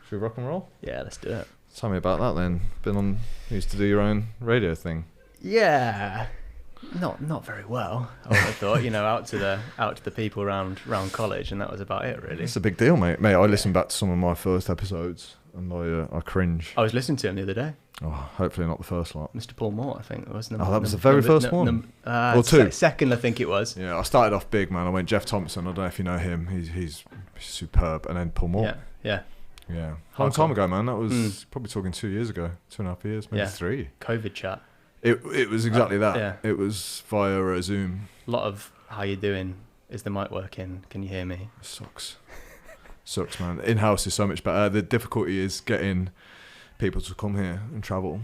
Should we rock and roll? Yeah, let's do it. Tell me about that then. Used to do your own radio thing. Yeah, not very well. I would have thought, out to the people around college, and that was about it, really. It's a big deal, mate. I listened back to some of my first episodes, and I cringe. I was listening to him the other day. Oh, hopefully not the first lot. Mr. Paul Moore, I think it was. That was the very first one. Or two. Second, I think it was. Yeah, I started off big, man. I went Jeff Thompson. I don't know if you know him. He's superb, and then Paul Moore. Yeah. Long time ago, man. That was probably talking 2 years ago, 2.5 years, maybe 3. COVID chat. It was exactly that. Yeah. It was via Zoom. A lot of how you doing? Is the mic working? Can you hear me? Sucks, man. In-house is so much better. The difficulty is getting people to come here and travel.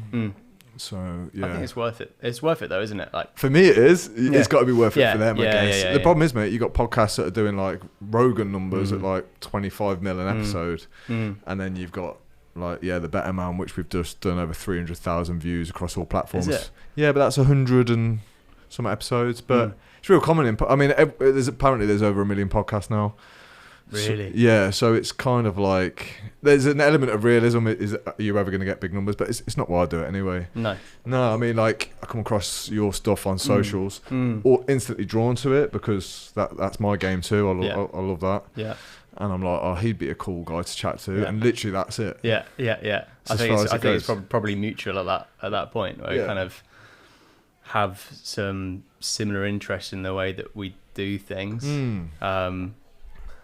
So yeah, I think it's worth it. It's worth it though, isn't it? Like for me, it is. It's got to be worth it for them. I guess. The problem is, mate, you got podcasts that are doing like Rogan numbers at like 25 mil an episode, and then you've got like the Better Man, which we've just done over 300,000 views across all platforms. Is it? Yeah, but that's 100 and some episodes. But it's real common. There's over 1 million podcasts now. Really? So it's kind of like there's an element of realism. Are you ever going to get big numbers? But it's not why I do it anyway. No. I mean, like I come across your stuff on socials, or instantly drawn to it because that's my game too. I love that. Yeah. And I'm like, oh, he'd be a cool guy to chat to, and literally that's it. Yeah. I think it's probably mutual at that point where we kind of have some similar interest in the way that we do things.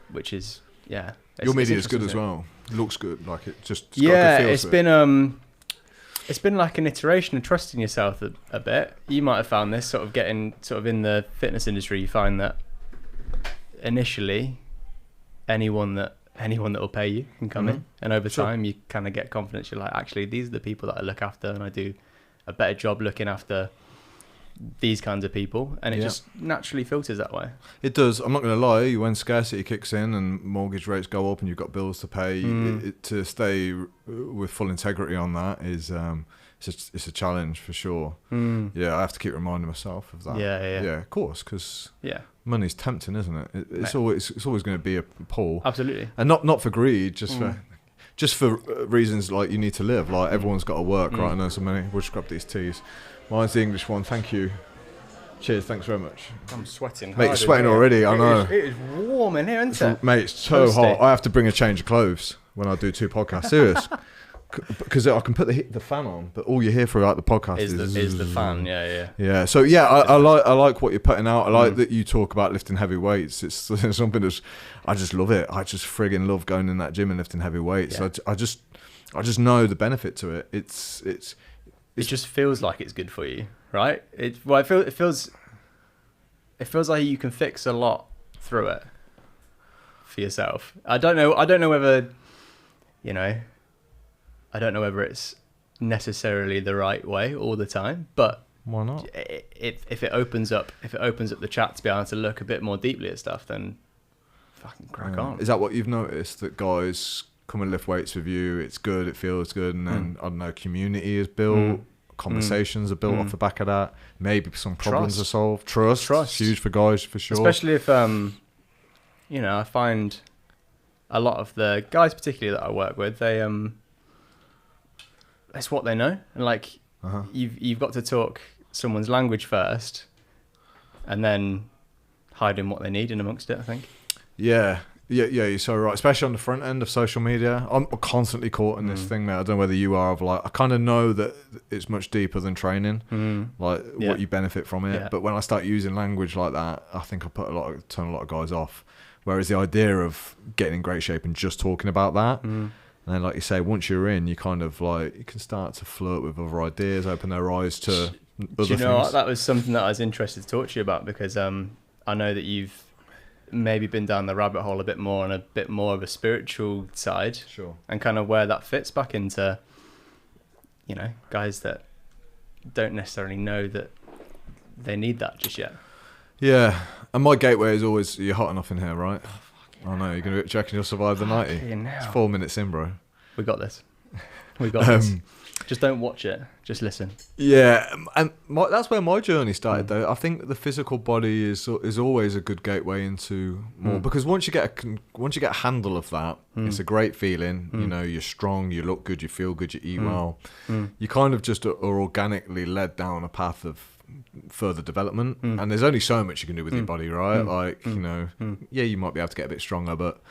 Which is your media is good as well. It looks good, like it just it's been like an iteration of trusting yourself a bit. You might have found this sort of getting sort of in the fitness industry. You find that initially anyone that will pay you can come in, and over time you kind of get confidence. You're like, actually, these are the people that I look after, and I do a better job looking after these kinds of people, and it just naturally filters that way. It does. I'm not going to lie, when scarcity kicks in and mortgage rates go up and you've got bills to pay, to stay with full integrity on that is it's a challenge for sure. I have to keep reminding myself of that. Of course, because money's tempting, isn't it? It's always going to be a pull. Absolutely. And not for greed, just for reasons like you need to live. Like everyone's got to work, right? I know so many. We'll just grab these teas. Mine's the English one. Thank you. Cheers. Thanks very much. I'm sweating. Mate, you're sweating already. I know. It is warm in here, isn't it? Mate, it's so hot. I have to bring a change of clothes when I do 2 podcasts. Serious. Because I can put the fan on, but all you hear throughout the podcast is the fan. Yeah. So I like what you're putting out. I like that you talk about lifting heavy weights. It's something I just love it. I just friggin' love going in that gym and lifting heavy weights. Yeah. I just know the benefit to it. It just feels like it's good for you, right? It feels like you can fix a lot through it for yourself. I don't know whether, I don't know whether it's necessarily the right way all the time, but why not? If it opens up the chat to be able to look a bit more deeply at stuff, then fucking crack on. Is that what you've noticed, that guys come and lift weights with you? It's good, it feels good, and then I don't know, community is built, conversations are built off the back of that. Maybe some problems are solved. Trust, huge for guys for sure. Especially if I find a lot of the guys, particularly that I work with, they it's what they know, and like you've got to talk someone's language first, and then hide in what they need in amongst it. I think. Yeah, you're so right. Especially on the front end of social media, I'm constantly caught in this thing, mate. I don't know whether you are. Of like, I kind of know that it's much deeper than training, what you benefit from it. Yeah. But when I start using language like that, I think I turn a lot of guys off. Whereas the idea of getting in great shape and just talking about that. And then, like you say, once you're in, you kind of like, you can start to flirt with other ideas, open their eyes to other things. Do you know what? That was something that I was interested to talk to you about, because I know that you've maybe been down the rabbit hole a bit more on a bit more of a spiritual side. Sure. And kind of where that fits back into, guys that don't necessarily know that they need that just yet. Yeah. And my gateway is always, you're hot enough in here, right? I know, do you reckon you'll survive the 90? It's 4 minutes in, bro. We got this. We got this. Just don't watch it. Just listen. Yeah, and that's where my journey started. Though I think the physical body is always a good gateway into more, because once you get a handle of that, it's a great feeling. You know, you're strong, you look good, you feel good, you eat well. You kind of just are organically led down a path of further development, and there's only so much you can do with your body, right? Like you know, yeah, you might be able to get a bit stronger, but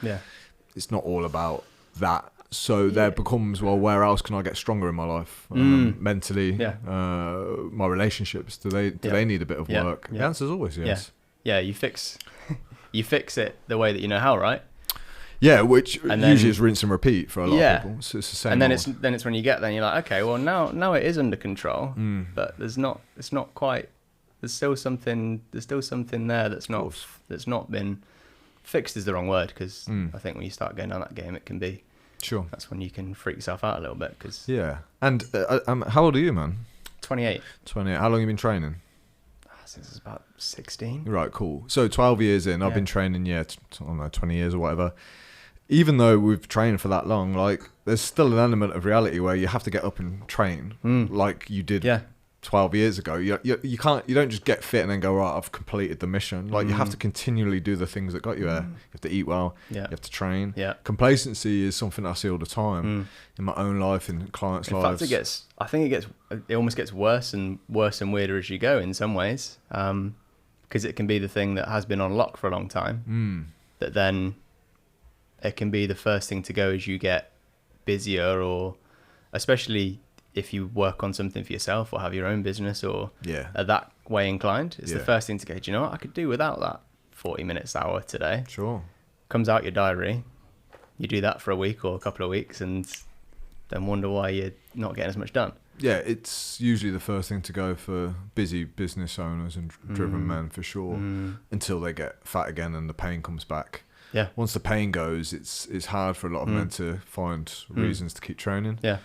it's not all about that. So there becomes, well, where else can I get stronger in my life? Mentally, my relationships, do they need a bit of work? The answer is always yes. Yeah, you fix it the way that you know how, right? Yeah, which usually is rinse and repeat for a lot of people. So it's the same. And then it's when you get there and you're like, okay, well now it is under control, but it's not quite. There's still something there that's not been fixed is the wrong word, because I think when you start going down that game, it can be. Sure. That's when you can freak yourself out a little bit. Yeah. And how old are you, man? 28. 28. How long have you been training? Since I was about 16. Right, cool. So 12 years in, I've been training, I don't know, 20 years or whatever. Even though we've trained for that long, like, there's still an element of reality where you have to get up and train like you did 12 years ago. You don't just get fit and then go, right, I've completed the mission. Like, you have to continually do the things that got you there. You have to eat well. You have to train. Complacency is something I see all the time in my own life, in clients' lives. In fact, it almost gets worse and weirder as you go in some ways, because it can be the thing that has been on lock for a long time, that then it can be the first thing to go as you get busier, or especially if you work on something for yourself or have your own business or are that way inclined, it's the first thing to go, do you know what, I could do without that 40 minutes hour today. Sure. Comes out your diary, you do that for a week or a couple of weeks, and then wonder why you're not getting as much done. Yeah, it's usually the first thing to go for busy business owners and driven men, for sure, until they get fat again and the pain comes back. Yeah. Once the pain goes, it's hard for a lot of men to find reasons to keep training. Yeah.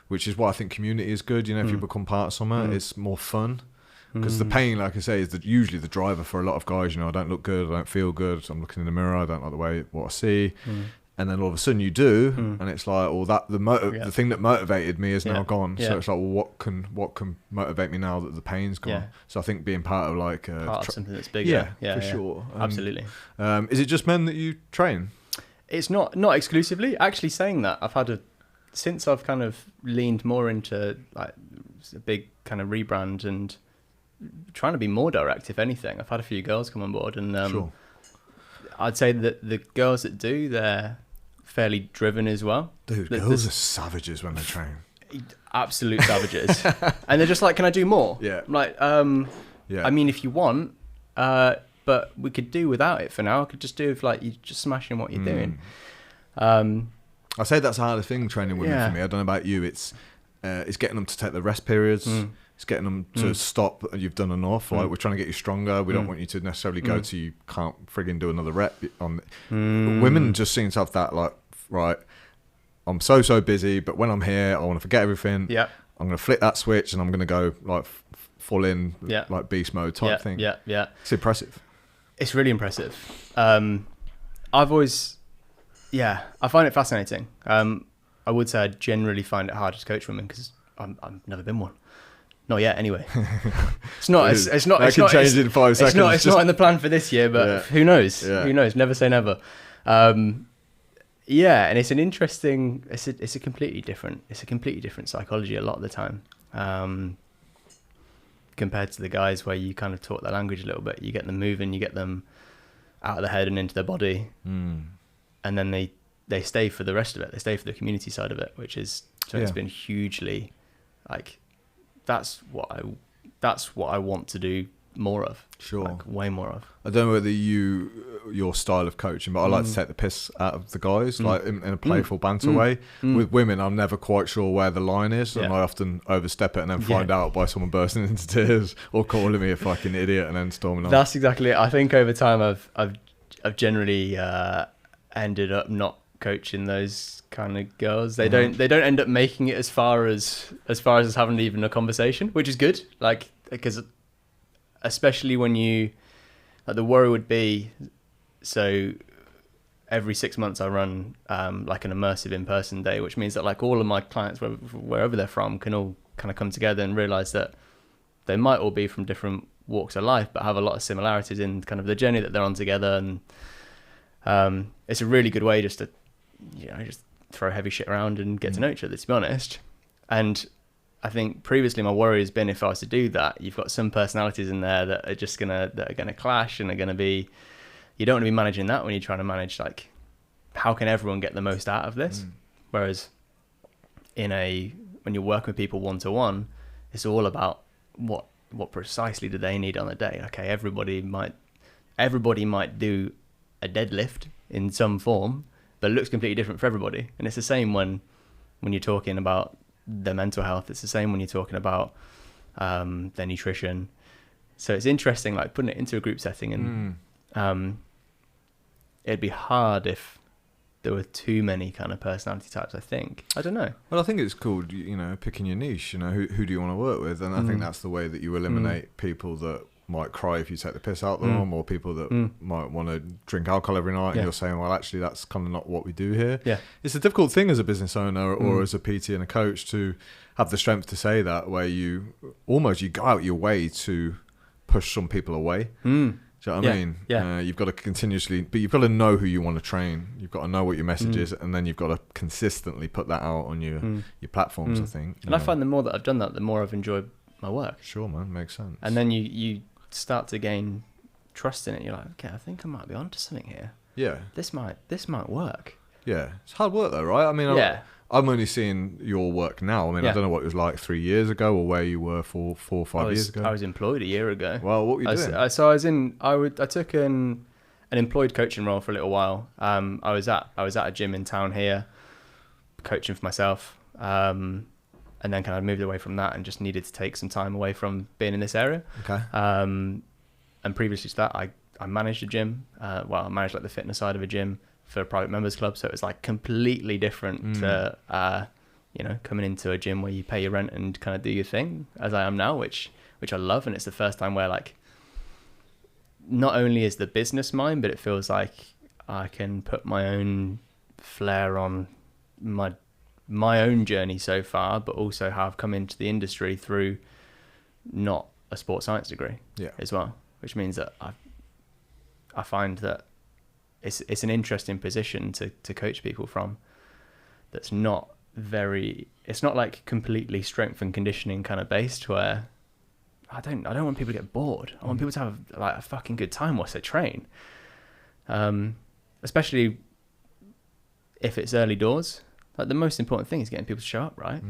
Which is why I think community is good. You know, if you become part of something, it's more fun. Because the pain, like I say, is usually the driver for a lot of guys. You know, I don't look good, I don't feel good, I'm looking in the mirror, I don't like what I see. And then all of a sudden you do, and it's like, well, the thing that motivated me is now gone. So it's like, well, what can motivate me now that the pain's gone? So I think being part of like part of something that's bigger. Yeah, for sure. Absolutely. Is it just men that you train? It's not exclusively. Actually, saying that, since I've kind of leaned more into like a big kind of rebrand and trying to be more direct, if anything, I've had a few girls come on board, and I'd say that the girls that do, they're fairly driven as well. Dude, girls are savages when they train. Absolute savages. And they're just like, can I do more? Yeah. I'm like, I mean, if you want, but we could do without it for now. I could just do if like you just smashing what you're doing. I say that's the hardest thing training women for me. I don't know about you. It's getting them to take the rest periods. It's getting them to stop. You've done enough. Like, we're trying to get you stronger. We don't want you to necessarily go to you can't frigging do another rep on. Women just seem to have that, like, right, I'm so busy, but when I'm here, I want to forget everything. Yeah. I'm going to flip that switch and I'm going to go like full in, like beast mode type thing. Yeah. It's impressive. It's really impressive. I find it fascinating. I would say I generally find it harder to coach women because I've never been one. Not yet, anyway. It's not. It's not. It's not. Change in 5 seconds. It's not in the plan for this year, but who knows? Yeah. Who knows? Never say never. And it's an interesting. It's a completely different psychology a lot of the time, compared to the guys where you kind of talk their language a little bit. You get them moving, you get them out of the head and into their body, and then they stay for the rest of it. They stay for the community side of it, which is it's been hugely like. That's what I want to do more of. Sure. Like, way more of. I don't know whether your style of coaching, but I like to take the piss out of the guys, like in a playful banter way. With women, I'm never quite sure where the line is, and I often overstep it and then find out by someone bursting into tears or calling me a fucking idiot and then storming off. That's exactly it. I think over time I've generally ended up not coaching those kind of girls. They don't end up making it as far as us having even a conversation, which is good. Like, because especially when you, like, the worry would be, so every 6 months I run like an immersive in-person day, which means that like all of my clients, wherever they're from, can all kind of come together and realize that they might all be from different walks of life, but have a lot of similarities in kind of the journey that they're on together. And it's a really good way just to, just throw heavy shit around and get to know each other, to be honest. And I think previously my worry has been, if I was to do that, you've got some personalities in there that are just gonna clash, and are gonna be, you don't want to be managing that when you're trying to manage like, how can everyone get the most out of this? Whereas when you're working with people one-to-one, it's all about what precisely do they need on the day. Okay, everybody might do a deadlift in some form, but it looks completely different for everybody. And it's the same when you're talking about their mental health. It's the same when you're talking about their nutrition. So it's interesting, like putting it into a group setting, and it'd be hard if there were too many kind of personality types, I think. I don't know. Well, I think it's called, picking your niche. Who do you want to work with? And I think that's the way that you eliminate people that might cry if you take the piss out of them, or people that might want to drink alcohol every night, and you're saying, well, actually, that's kind of not what we do here. Yeah. It's a difficult thing as a business owner or as a PT and a coach to have the strength to say that, where you go out your way to push some people away. Do you know what I mean? Yeah. You've got to continuously, but you've got to know who you want to train. You've got to know what your message is, and then you've got to consistently put that out on your platforms, I think. And I find the more that I've done that, the more I've enjoyed my work. Sure, man. Makes sense. And then you start to gain trust in it. You're like, okay, I think I might be onto something here. Yeah. This might work. Yeah. It's hard work though, right? I mean, I'm only seeing your work now. I mean, I don't know what it was like 3 years ago or where you were 4 or 5 years ago. I was employed a year ago. Well, what were you doing? I took an employed coaching role for a little while. I was at a gym in town here, coaching for myself. And then kind of moved away from that and just needed to take some time away from being in this area. Okay. And previously to that, I managed a gym. I managed like the fitness side of a gym for a private members club. So it was like completely different to, coming into a gym where you pay your rent and kind of do your thing, as I am now, which I love. And it's the first time where like, not only is the business mine, but it feels like I can put my own flair on my own journey so far, but also have come into the industry through not a sports science degree as well, which means that I find that it's an interesting position to coach people from. That's not it's not like completely strength and conditioning kind of based, where I don't want people to get bored. I want people to have like a fucking good time whilst they train, especially if it's early doors. Like the most important thing is getting people to show up, right?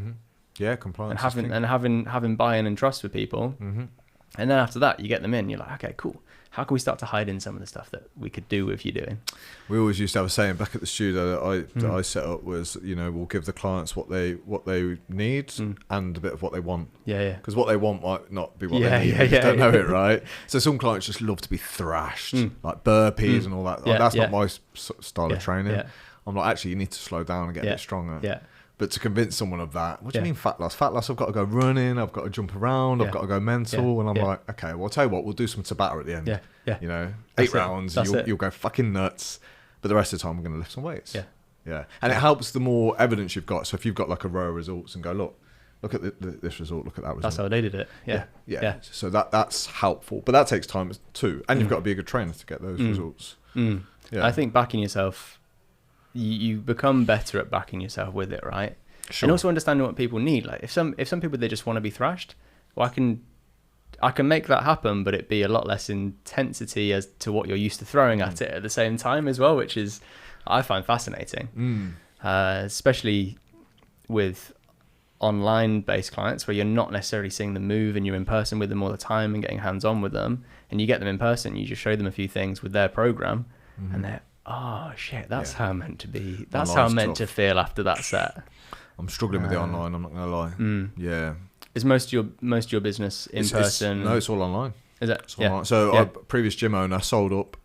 Yeah, compliance. And having buy-in and trust with people. And then after that, you get them in. You're like, okay, cool. How can we start to hide in some of the stuff that we could do with you doing? We always used to have a saying back at the studio that I set up was, we'll give the clients what they need and a bit of what they want. Yeah. Because what they want might not be what they need. You don't know it, right? So some clients just love to be thrashed, like burpees and all that. Like, that's not my style of training. Yeah. I'm like, actually, you need to slow down and get a bit stronger. Yeah. But to convince someone of that, what do you mean fat loss? Fat loss, I've got to go running, I've got to jump around, I've got to go mental. And I'm like, okay, well, I'll tell you what, we'll do some Tabata at the end. Yeah. 8 rounds, you'll go fucking nuts. But the rest of the time, we're going to lift some weights. Yeah. And it helps the more evidence you've got. So if you've got like a row of results and go, look at this result, look at that result. That's how they did it. Yeah. So that's helpful. But that takes time too. And you've got to be a good trainer to get those results. Yeah. I think backing yourself, you become better at backing yourself with it, right? Sure. And also understanding what people need. Like if some people, they just want to be thrashed, well, I can make that happen, but it be a lot less intensity as to what you're used to throwing at it at the same time as well, which is I find fascinating, especially with online based clients where you're not necessarily seeing them move and you're in person with them all the time and getting hands on with them, and you get them in person, you just show them a few things with their program and they're, oh shit, that's how I'm meant to be. That's how I'm meant to feel after that set. I'm struggling with the online, I'm not going to lie. Yeah. Is most of your business in person? No, it's all online. Is it? It's online. So our previous gym owner sold up,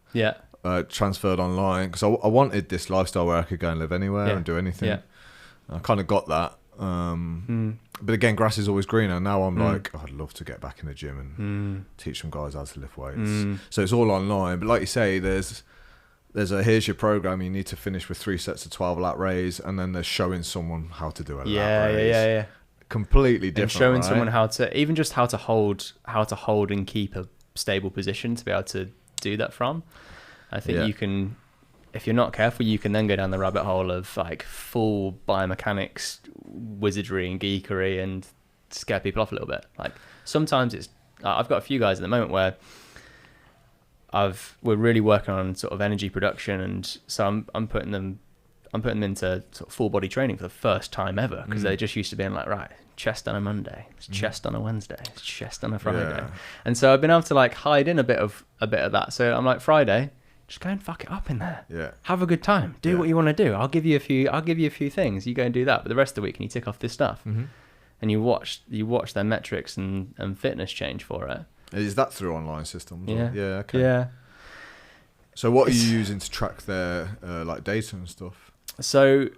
transferred online, because I wanted this lifestyle where I could go and live anywhere and do anything. Yeah. I kind of got that. But again, grass is always greener. Now I'm like, I'd love to get back in the gym and teach some guys how to lift weights. So it's all online. But like you say, there's here's your program. You need to finish with 3 sets of 12 lat raise, and then they're showing someone how to do a lat raise. Yeah. Completely different. And showing right? someone how to hold and keep a stable position to be able to do that from. I think you can, if you're not careful, you can then go down the rabbit hole of like full biomechanics wizardry and geekery and scare people off a little bit. Like sometimes I've got a few guys at the moment where we're really working on sort of energy production, and so I'm putting them into sort of full body training for the first time ever, because they're just used to being like, right, chest on a Monday, it's chest on a Wednesday, it's chest on a Friday, and so I've been able to like hide in a bit of that. So I'm like, Friday, just go and fuck it up in there. Yeah. Have a good time. Do what you want to do. I'll give you a few things. You go and do that. But the rest of the week, can you tick off this stuff? Mm-hmm. And you watch their metrics and fitness change for it. Is that through online systems? Yeah. Or? Yeah. Okay. Yeah. So what are you using to track their like data and stuff? So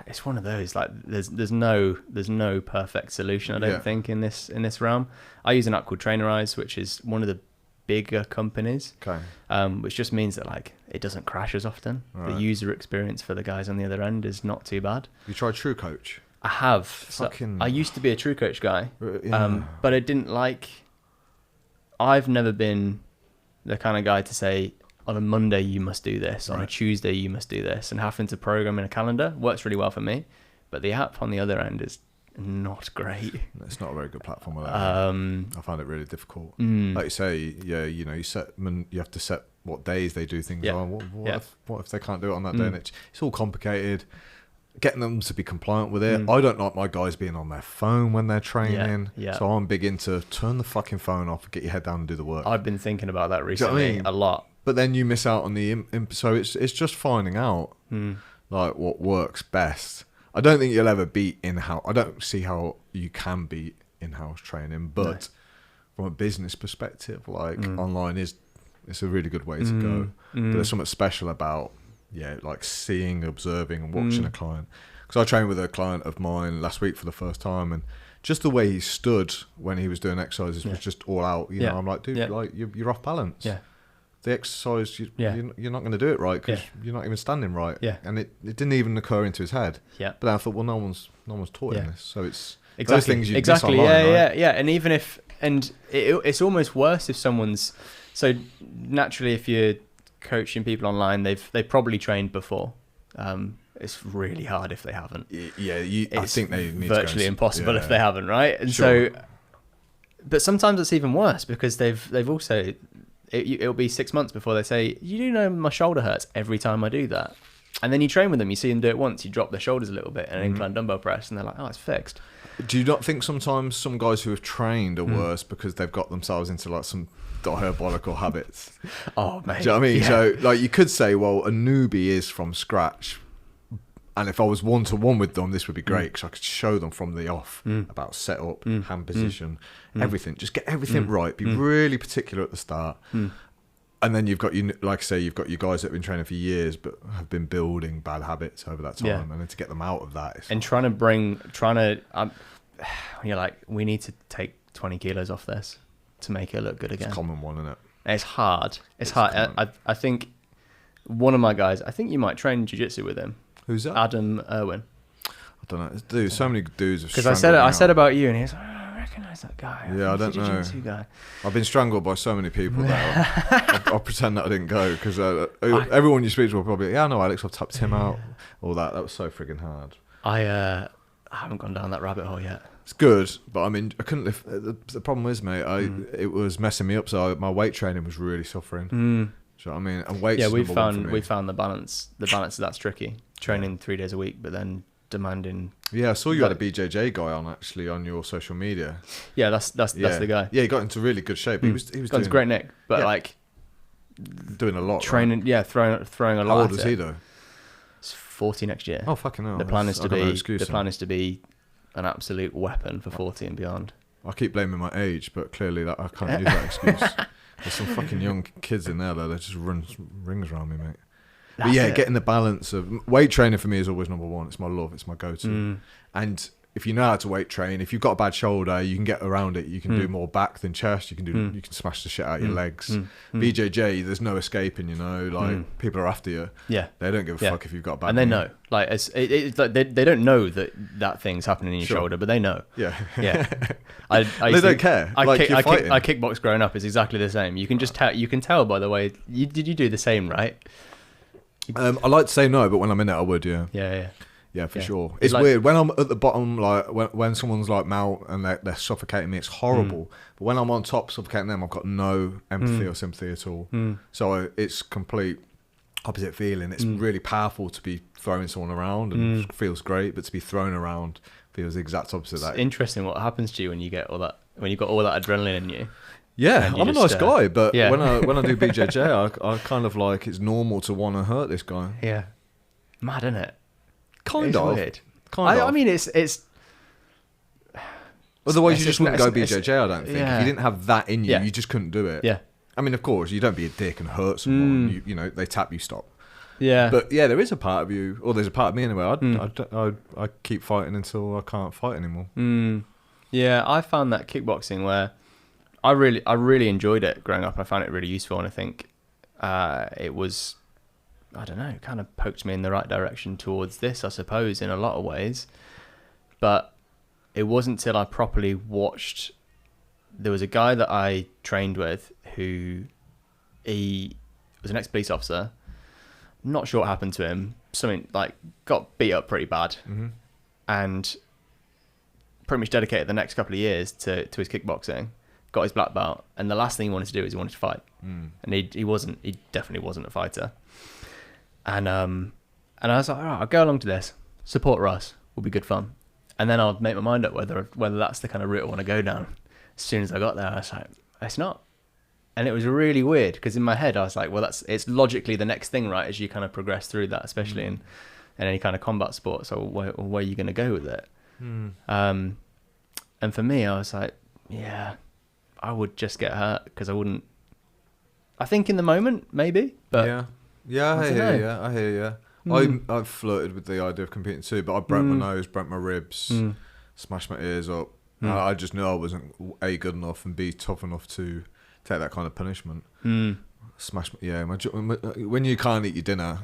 it's one of those, like there's no perfect solution, I don't think, in this realm. I use an app called Trainerize, which is one of the bigger companies, which just means that like it doesn't crash as often. Right. The user experience for the guys on the other end is not too bad. You tried True Coach? I have. So I used to be a True Coach guy, but I didn't like. I've never been the kind of guy to say on a Monday you must do this, on a Tuesday you must do this, and having to program in a calendar works really well for me. But the app on the other end is not great. It's not a very good platform with that. I find it really difficult. Like you say, you have to set what days they do things on. What if they can't do it on that day? And it's all complicated. Getting them to be compliant with it. I don't like my guys being on their phone when they're training. So I'm big into turn the fucking phone off and get your head down and do the work. I've been thinking about that recently a lot. But then you miss out on the so it's just finding out like what works best. I don't think you'll ever beat in-house. I don't see how you can beat in-house training, but from a business perspective, like online it's a really good way to go. But there's something special about like seeing, observing, and watching a client. Because I trained with a client of mine last week for the first time, and just the way he stood when he was doing exercises was just all out. You know, I'm like, dude, like you're off balance. Yeah. The exercise, you're not going to do it right because you're not even standing right. Yeah. And it didn't even occur into his head. Yeah. But then I thought, well, no one's taught him this, so it's those things you miss online, right? Yeah. And even if it's almost worse if someone's naturally if you're coaching people online, they've probably trained before. It's really hard if they haven't. I think they need virtually impossible if they haven't, right? And so, but sometimes it's even worse because they've also. It'll be 6 months before they say, you do know my shoulder hurts every time I do that. And then you train with them, you see them do it once, you drop their shoulders a little bit and incline dumbbell press, and they're like, oh, it's fixed. Do you not think sometimes some guys who have trained are worse because they've got themselves into like some diabolical habits? Oh, mate. Do you know what I mean? Yeah. So like you could say, well, a newbie is from scratch. And if I was one-to-one with them, this would be great because I could show them from the off about setup, hand position, everything. Just get everything right. Be really particular at the start. And then you've got, like I say, you've got your guys that have been training for years but have been building bad habits over that time. Yeah. And then to get them out of that. And you're like, we need to take 20 kilos off this to make it look good again. It's a common one, isn't it? It's hard. It's hard. I think one of my guys, I think you might train jiu-jitsu with him. Who's that? Adam Irwin. I don't know. Dude, so many dudes have because I said about you, and he's like, oh, I recognise that guy. I don't know. Guy. I've been strangled by so many people that I'll pretend that I didn't go because everyone you speak to will probably, no, Alex, I've tapped him out. All that was so friggin' hard. I haven't gone down that rabbit hole yet. It's good, but I mean, I couldn't live. The problem is, mate, it was messing me up. So my weight training was really suffering. Do you know what I mean? And weight's we found the balance. The balance that's tricky. Training 3 days a week, but then demanding. Yeah, I saw you had a BJJ guy on your social media. Yeah, that's the guy. Yeah, he got into really good shape. He was got into great nick, but like doing a lot. Training, right? Throwing a lot. How old is he though? He's 40 next year. Oh fucking hell! The plan is to be an absolute weapon for 40 and beyond. I keep blaming my age, but clearly I can't use that excuse. There's some fucking young kids in there that just run rings around me, mate. But getting the balance of weight training for me is always number one. It's my love. It's my go-to. And if you know how to weight train, if you've got a bad shoulder, you can get around it. You can do more back than chest. You can smash the shit out of your legs. BJJ, there's no escaping. Like people are after you. Yeah, they don't give a fuck if you've got a bad. And they know, like it's like they don't know that thing's happening in your shoulder, but they know. Yeah. They don't care. I kickbox growing up is exactly the same. You can just tell. You can tell by the way. Did you do the same, right? I like to say no, but when I'm in it, I would. Yeah, for sure. It's like, weird when I'm at the bottom, like when someone's like mount and they're suffocating me. It's horrible. But when I'm on top suffocating them, I've got no empathy or sympathy at all. So it's complete opposite feeling. It's really powerful to be throwing someone around and feels great, but to be thrown around feels the exact opposite. It's interesting what happens to you when you get all that, when you've got all that adrenaline in you. Yeah, I'm a nice guy, but when I do BJJ, I kind of like, it's normal to want to hurt this guy. Yeah, mad, isn't it? Kind of. Weird. I mean, it's. Otherwise, you just wouldn't go BJJ. I don't think. If you didn't have that in you, you just couldn't do it. Yeah. I mean, of course, you don't be a dick and hurt someone. You know, they tap you, stop. Yeah. But yeah, there is a part of you, or there's a part of me anyway. I keep fighting until I can't fight anymore. Yeah, I found that kickboxing where I really enjoyed it growing up. I found it really useful, and I think it was, I don't know, kind of poked me in the right direction towards this, I suppose, in a lot of ways. But it wasn't till I properly watched. There was a guy that I trained with he was an ex-police officer. Not sure what happened to him. Something like got beat up pretty bad, and pretty much dedicated the next couple of years to his kickboxing. Got his black belt, and the last thing he wanted to do is he wanted to fight, and he definitely wasn't a fighter. And I was like, all right, I'll go along to this. Support Russ will be good fun, and then I'll make my mind up whether that's the kind of route I want to go down. As soon as I got there, I was like, it's not. And it was really weird because in my head I was like, well, it's logically the next thing, right? As you kind of progress through that, especially in any kind of combat sport. So where are you going to go with it? And for me, I was like, yeah, I would just get hurt because I wouldn't. I think in the moment maybe, but I hear you. I've flirted with the idea of competing too, but I broke my nose, broke my ribs, smashed my ears up. I just knew I wasn't A, good enough, and B, tough enough to take that kind of punishment. When you can't eat your dinner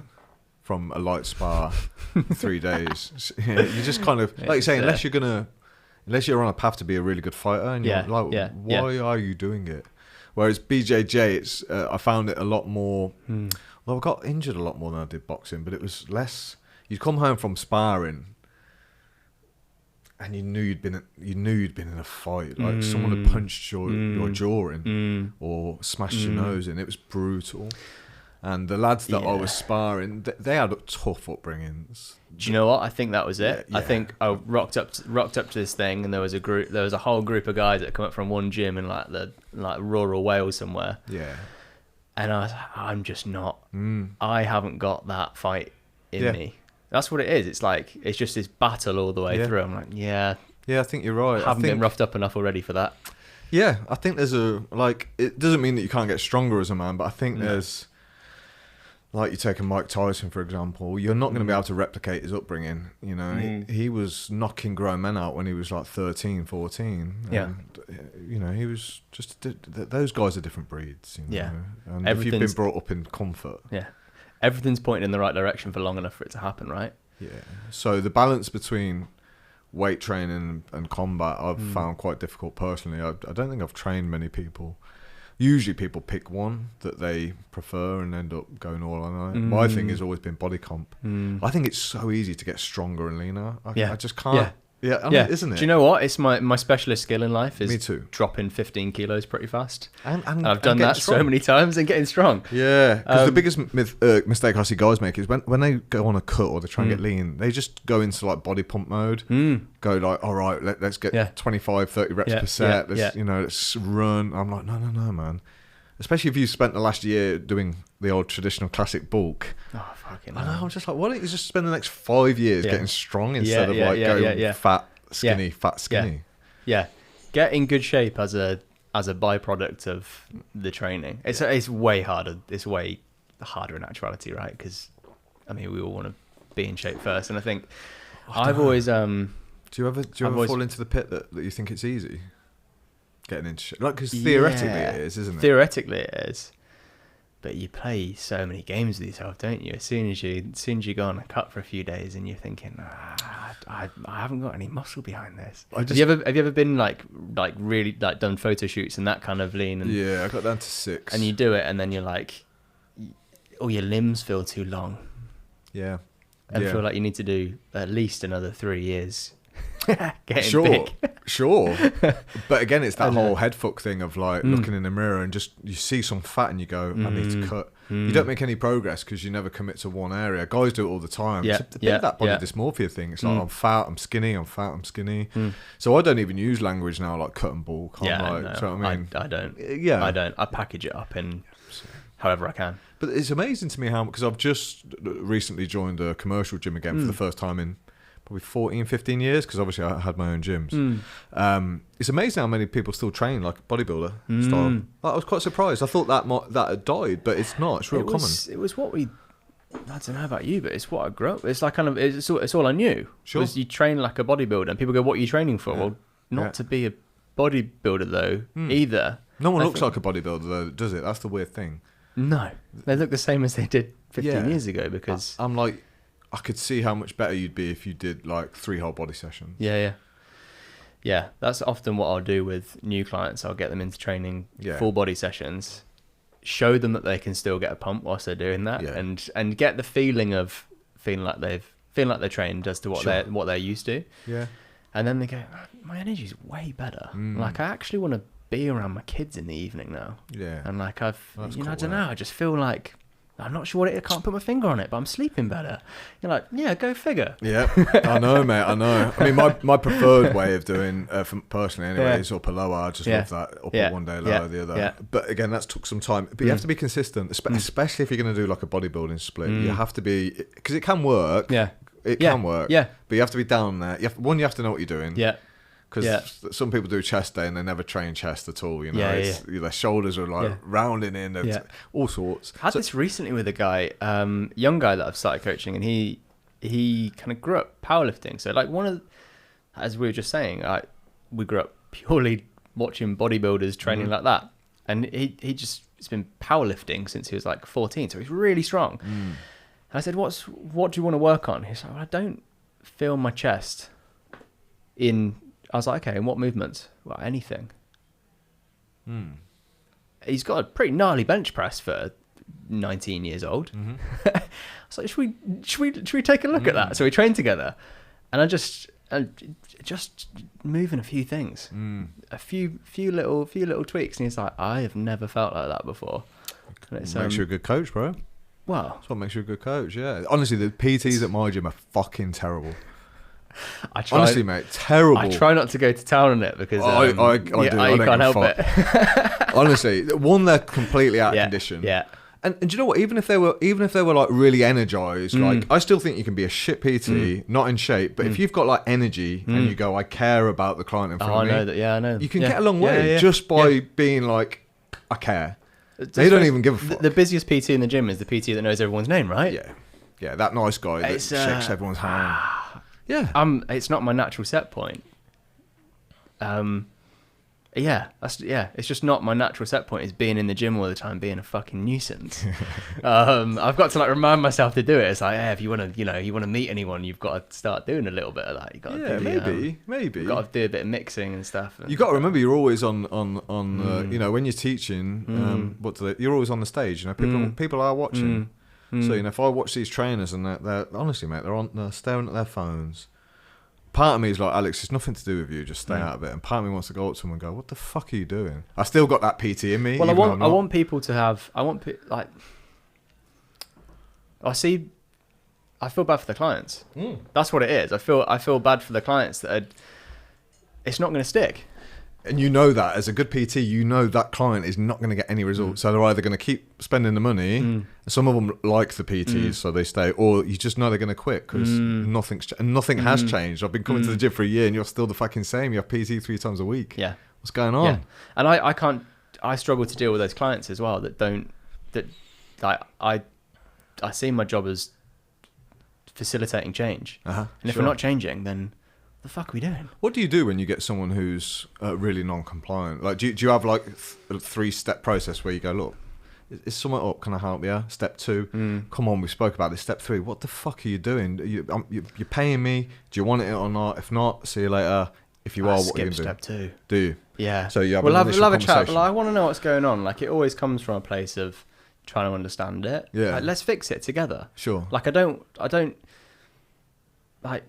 from a light spar 3 days, you just kind of, like you say, unless you're on a path to be a really good fighter, and you're like, why are you doing it? Whereas BJJ, it's I found it a lot more. Well, I got injured a lot more than I did boxing, but it was less. You'd come home from sparring, and you knew you'd been in a fight. Like someone had punched your jaw in or smashed your nose in. It was brutal. And the lads that I was sparring, they had tough upbringings. Do you know what? I think that was it. I think I rocked up to this thing, and there was a whole group of guys that come up from one gym in like rural Wales somewhere. Yeah. And I was like, I'm just not. I haven't got that fight in me. That's what it is. It's like, it's just this battle all the way through. I'm like, yeah, I think you're right. I haven't been roughed up enough already for that. Yeah, I think there's it doesn't mean that you can't get stronger as a man, but I think there's, like you take a Mike Tyson, for example, you're not going to be able to replicate his upbringing. You know, he was knocking grown men out when he was like 13, 14. And, you know, he was just, those guys are different breeds. You know? And if you've been brought up in comfort. Yeah. Everything's pointing in the right direction for long enough for it to happen, right? Yeah. So the balance between weight training and combat, I've found quite difficult personally. I don't think I've trained many people. Usually people pick one that they prefer and end up going all on it. My thing has always been body comp. I think it's so easy to get stronger and leaner. I just can't. Yeah, I mean, isn't it? Do you know what? It's my specialist skill in life is Me too. dropping 15 kilos pretty fast. And I've done that so many times and getting strong. Yeah, because the biggest mistake I see guys make is when they go on a cut or they try and get lean, they just go into like body pump mode. Go like, all right, let's get 25, 30 reps per set. Let's run. I'm like, no, man. Especially if you spent the last year doing the old traditional classic bulk. Oh, fucking I know, I'm just like, why don't you just spend the next 5 years getting strong instead of going fat, skinny. Yeah. Get in good shape as a byproduct of the training. It's way harder. It's way harder in actuality, right? Because, I mean, we all want to be in shape first. And I think I've always... Do you ever fall into the pit that you think it's easy getting into shit? Like, because theoretically it is, isn't it? Theoretically it is. But you play so many games with yourself, don't you? As soon as you go on a cut for a few days, and you're thinking, I haven't got any muscle behind this. Have you ever been like really like done photo shoots and that kind of lean? And, yeah, I got down to 6. And you do it, and then you're like, all your limbs feel too long. Yeah. And feel like you need to do at least another 3 years. Sure. But again, it's that whole head fuck thing of like looking in the mirror and just you see some fat and you go, I need to cut. You don't make any progress because you never commit to one area. Guys do it all the time. It's a bit of that body dysmorphia thing. It's like I'm fat, I'm skinny, I'm fat, I'm skinny. So I don't even use language now like cut and bulk. Do you know what I mean? I don't. Yeah, I don't. I package it up in however I can. But it's amazing to me how, because I've just recently joined a commercial gym again for the first time in probably 14, 15 years, because obviously I had my own gyms. It's amazing how many people still train like a bodybuilder style. I was quite surprised. I thought that had died, but it's not. It's real common. It was what we... I don't know about you, but it's what I grew up. It's like kind of... It's all I knew. Sure. Was you train like a bodybuilder, and people go, what are you training for? Well, not to be a bodybuilder, though, either. No one looks like a bodybuilder, though, does it? That's the weird thing. No. They look the same as they did 15 years ago, because... I'm like... I could see how much better you'd be if you did like 3 whole body sessions. Yeah, that's often what I'll do with new clients. I'll get them into training full body sessions, show them that they can still get a pump whilst they're doing that, and get the feeling of feeling like they're trained as to what they're used to. Yeah. And then they go, my energy's way better. Like, I actually want to be around my kids in the evening now. Yeah. And like I don't know, I just feel like I'm not sure what it is. I can't put my finger on it, but I'm sleeping better. You're like, yeah, go figure. Yeah, I know, mate. I know. I mean, my preferred way of doing, personally anyway, is upper lower. I just love that upper one day, lower the other. Yeah. But again, that's took some time. But you have to be consistent, especially if you're going to do like a bodybuilding split. You have to be, because it can work. Yeah, it can work. Yeah, but you have to be down there. You have to know what you're doing. Yeah. Because some people do chest day and they never train chest at all. You know, their shoulders are like rounding in, all sorts. I had this recently with a guy, young guy that I've started coaching, and he kind of grew up powerlifting. So like as we were just saying, we grew up purely watching bodybuilders training like that, and he's been powerlifting since he was like 14, so he's really strong. And I said, what do you want to work on? He's like, well, I don't feel my chest in. I was like, okay, and what movements? Well, anything. He's got a pretty gnarly bench press for 19 years old. I was like, should we take a look at that? So we trained together, and I just moving a few things, a few little tweaks, and he's like, I have never felt like that before. And it makes you a good coach, bro. Well, that's what makes you a good coach. Yeah, honestly, the PTs at my gym are fucking terrible. Honestly, mate, terrible. I try not to go to town on it because I can't help it. Honestly, one, they're completely out of condition. Yeah. And do you know what? Even if they were like really energized, like I still think you can be a shit PT, not in shape. But if you've got like energy and you go, I care about the client in front of me. I know that. Yeah, I know. You can get a long way just by being like, I care. They don't even give a fuck. The busiest PT in the gym is the PT that knows everyone's name, right? Yeah, that nice guy that shakes everyone's hand. Yeah. It's not my natural set point. It's just not my natural set point, is being in the gym all the time, being a fucking nuisance. I've got to like remind myself to do it. It's like, if you want to meet anyone, you've got to start doing a little bit of that. You got to maybe. You've got to do a bit of mixing and stuff. You got to remember, you're always on you know, when you're teaching, you're always on the stage. You know, people are watching. So, you know, if I watch these trainers and they're honestly, mate, they're staring at their phones. Part of me is like, Alex, it's nothing to do with you. Just stay out of it. And part of me wants to go up to them and go, what the fuck are you doing? I still got that PT in me. Well, I want people to have. I feel bad for the clients. That's what it is. I feel bad for the clients that it's not going to stick. And you know that as a good PT, you know that client is not going to get any results. So they're either going to keep spending the money. Some of them like the PTs, so they stay, or you just know they're going to quit because nothing has changed. I've been coming to the gym for a year, and you're still the fucking same. You have PT 3 times a week. Yeah, what's going on? Yeah. And I can't. I struggle to deal with those clients as well I see my job as facilitating change. And if we're not changing, then the fuck are we doing? What do you do when you get someone who's really non-compliant? Like, do you have like a 3-step process where you go, look, is someone up? Can I help you? Step 2, come on, we spoke about this. Step 3, what the fuck are you doing? You're paying me. Do you want it or not? If not, see you later. If you are, what are you skip going to step 2. Do you? Yeah. So you have we'll an have initial a chat. conversation. But I want to know what's going on. Like, it always comes from a place of trying to understand it. Yeah. Like, let's fix it together. Sure. Like, I don't like.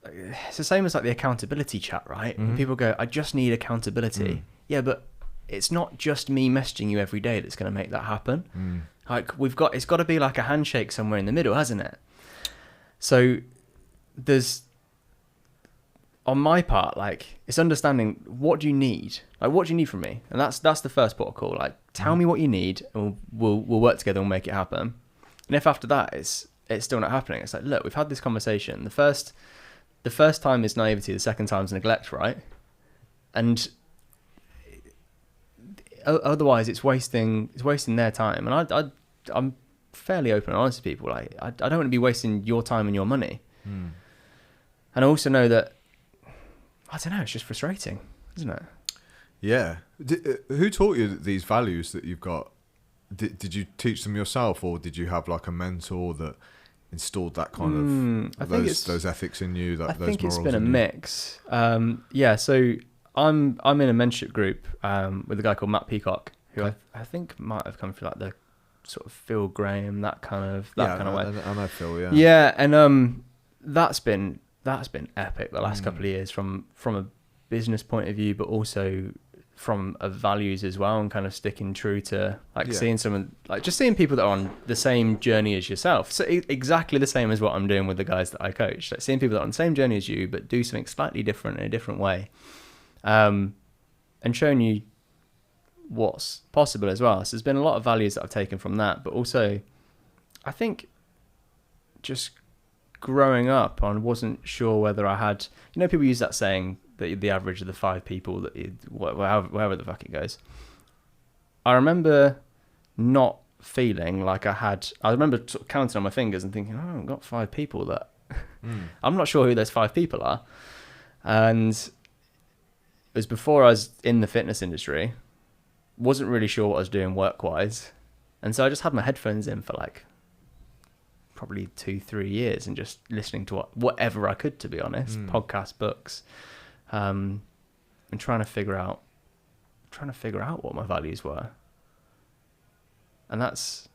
It's the same as like the accountability chat, right? When people go, I just need accountability. Yeah, but it's not just me messaging you every day that's going to make that happen. Like, it's got to be like a handshake somewhere in the middle, hasn't it? So there's, on my part, like, it's understanding, what do you need? Like, what do you need from me? And that's the first protocol. Like, tell me what you need, and we'll work together and make it happen. And if after that it's still not happening, it's like, look, we've had this conversation. The first time is naivety, the second time is neglect, right? And otherwise it's wasting their time. And I'm fairly open and honest with people. Like, I don't want to be wasting your time and your money. And I also know that, I don't know, it's just frustrating, isn't it? Yeah. Who taught you these values that you've got? Did you teach them yourself, or did you have like a mentor that installed that kind of those ethics in you? I think it's been a mix. So I'm in a mentorship group with a guy called Matt Peacock, who I think might have come through like the sort of Phil Graham, that kind of way. I know Phil, yeah. Yeah, and that's been epic the last couple of years from a business point of view, but also from values as well, and kind of sticking true to seeing someone, like just seeing people that are on the same journey as yourself. So exactly the same as what I'm doing with the guys that I coach, like seeing people that are on the same journey as you, but do something slightly different in a different way, and showing you what's possible as well. So there's been a lot of values that I've taken from that, but also I think just growing up, I wasn't sure whether I had, people use that saying, the average of the 5 people that wherever the fuck it goes. I remember not feeling like I remember sort of counting on my fingers and thinking, I've got 5 people that I'm not sure who those 5 people are. And it was before I was in the fitness industry, wasn't really sure what I was doing work-wise. And so I just had my headphones in for like probably 2-3 years and just listening to whatever I could, to be honest, podcasts, books, and trying to figure out what my values were. And that's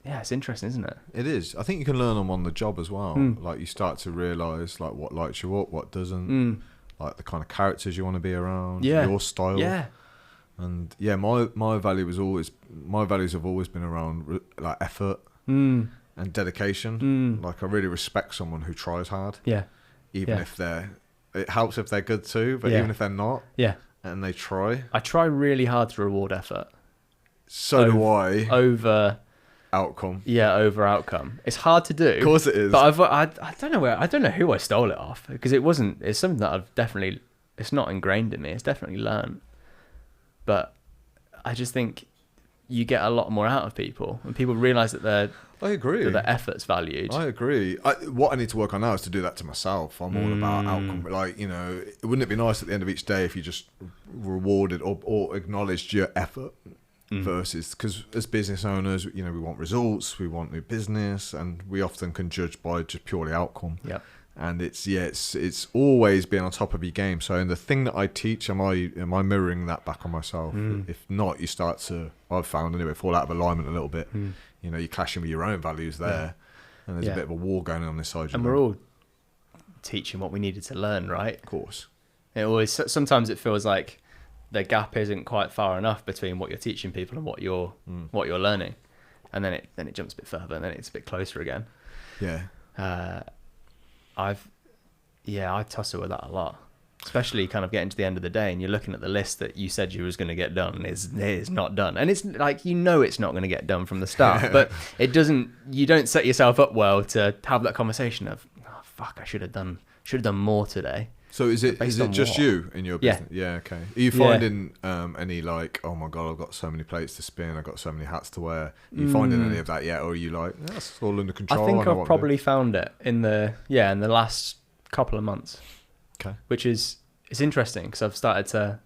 it's interesting, isn't it? It is. I think you can learn them on the job as well. Like, you start to realize like what lights you up, what doesn't, like the kind of characters you want to be around, your style. And my values have always been around like effort and dedication. Like, I really respect someone who tries hard. Even if it helps if they're good too, but even if they're not, and they try. I try really hard to reward effort. So do I. Over outcome. Yeah, over outcome. It's hard to do. Of course it is. But I don't know who I stole it off, because it's something that it's not ingrained in me. It's definitely learned. But I just think you get a lot more out of people when people realise that I agree. That their effort's valued. I agree. What I need to work on now is to do that to myself. I'm all about outcome. Like, wouldn't it be nice at the end of each day if you just rewarded or acknowledged your effort versus, because as business owners, we want results, we want new business, and we often can judge by just purely outcome. Yeah. And it's always being on top of your game. So in the thing that I teach, am I mirroring that back on myself? If not, you start to, I've found anyway, fall out of alignment a little bit. You're clashing with your own values there, and there's a bit of a war going on this side. And we're all teaching what we needed to learn, right? Of course. Sometimes it feels like the gap isn't quite far enough between what you're teaching people and what you're learning, and then it jumps a bit further, and then it's a bit closer again. I tussle with that a lot, especially kind of getting to the end of the day and you're looking at the list that you said you was going to get done, and it's not done, and it's like, it's not going to get done from the start. But you don't set yourself up well to have that conversation of, oh, fuck, I should have done more today. So is it just what? you in your business? Yeah, okay. Are you finding any like, oh my God, I've got so many plates to spin, I've got so many hats to wear? Are you finding any of that yet? Or are you like, that's all under control? I think I've probably found it in the last couple of months. Okay. Which is, it's interesting because I've started to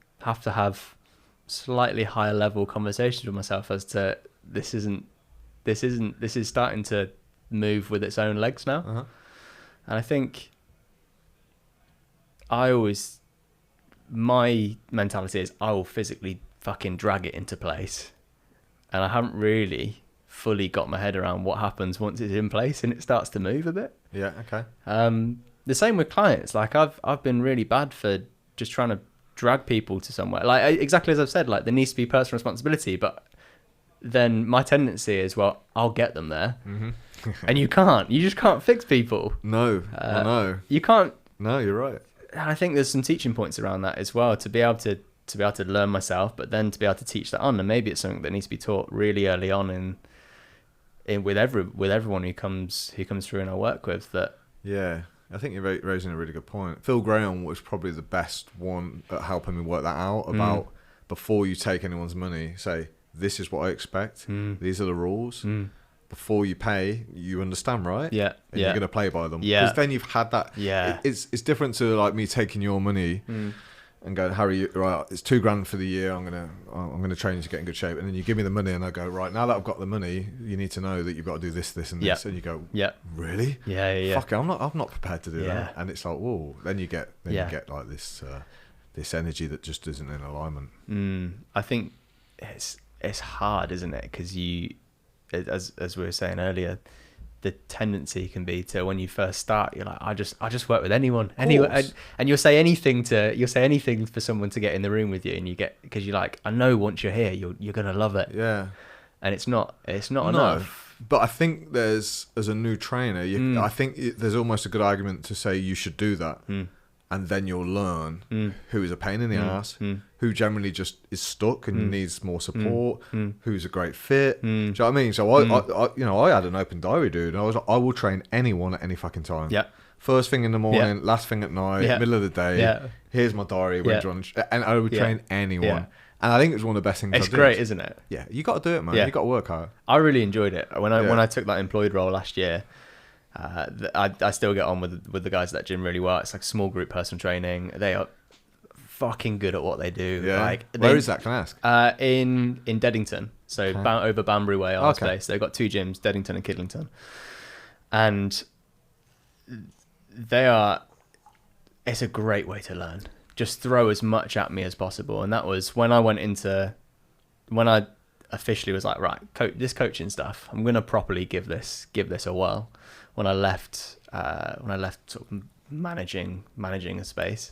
have slightly higher level conversations with myself as to this is starting to move with its own legs now. Uh-huh. And I think my mentality is I will physically fucking drag it into place, and I haven't really fully got my head around what happens once it's in place and it starts to move a bit. Yeah, okay. The same with clients. Like I've been really bad for just trying to drag people to somewhere. Like exactly as I've said, like there needs to be personal responsibility, but then my tendency is, well, I'll get them there. Mm-hmm. And you just can't fix people. No, no. You can't. No, you're right. I think there's some teaching points around that as well, to be able to learn myself, but then to be able to teach that on. And maybe it's something that needs to be taught really early on with everyone who comes through and I work with. That. Yeah, I think you're raising a really good point. Phil Graham was probably the best one at helping me work that out about before you take anyone's money, say, this is what I expect. These are the rules. Before you pay, you understand, right? Yeah. And you're going to play by them. Yeah. Because then you've had that. Yeah. It's different to like me taking your money and going, Harry, right, it's $2,000 for the year. I'm gonna train you to get in good shape. And then you give me the money and I go, right, now that I've got the money, you need to know that you've got to do this, this and this. And you go, really? Yeah. Fuck it, I'm not prepared to do that. And it's like, whoa. Then you get like this energy that just isn't in alignment. I think it's hard, isn't it? Because as we were saying earlier, the tendency can be to, when you first start, you're like, I just work with anyone, and you'll say anything for someone to get in the room with you, and you get, because you're like, I know once you're here, you're gonna love it. Yeah. And it's not enough. But I think as a new trainer, I think there's almost a good argument to say you should do that. And then you'll learn who is a pain in the ass, who generally just is stuck and needs more support, who's a great fit. Do you know what I mean? So I had an open diary, dude. I was like, I will train anyone at any fucking time. Yeah. First thing in the morning, last thing at night, middle of the day. Yeah. Here's my diary. And I would train anyone. Yeah. And I think it was one of the best things. It's great, isn't it? Yeah, you got to do it, man. You got to work hard. I really enjoyed it when I took that employed role last year. I still get on with the guys at that gym really well. It's like small group personal training. They are fucking good at what they do. Yeah. Like, where is that? Can I ask? In Deddington, so over Banbury Way, our place. They've got two gyms, Deddington and Kidlington, and it's a great way to learn. Just throw as much at me as possible. And that was when I officially was like, right, this coaching stuff, I'm gonna properly give this a whirl. When I left sort of managing a space,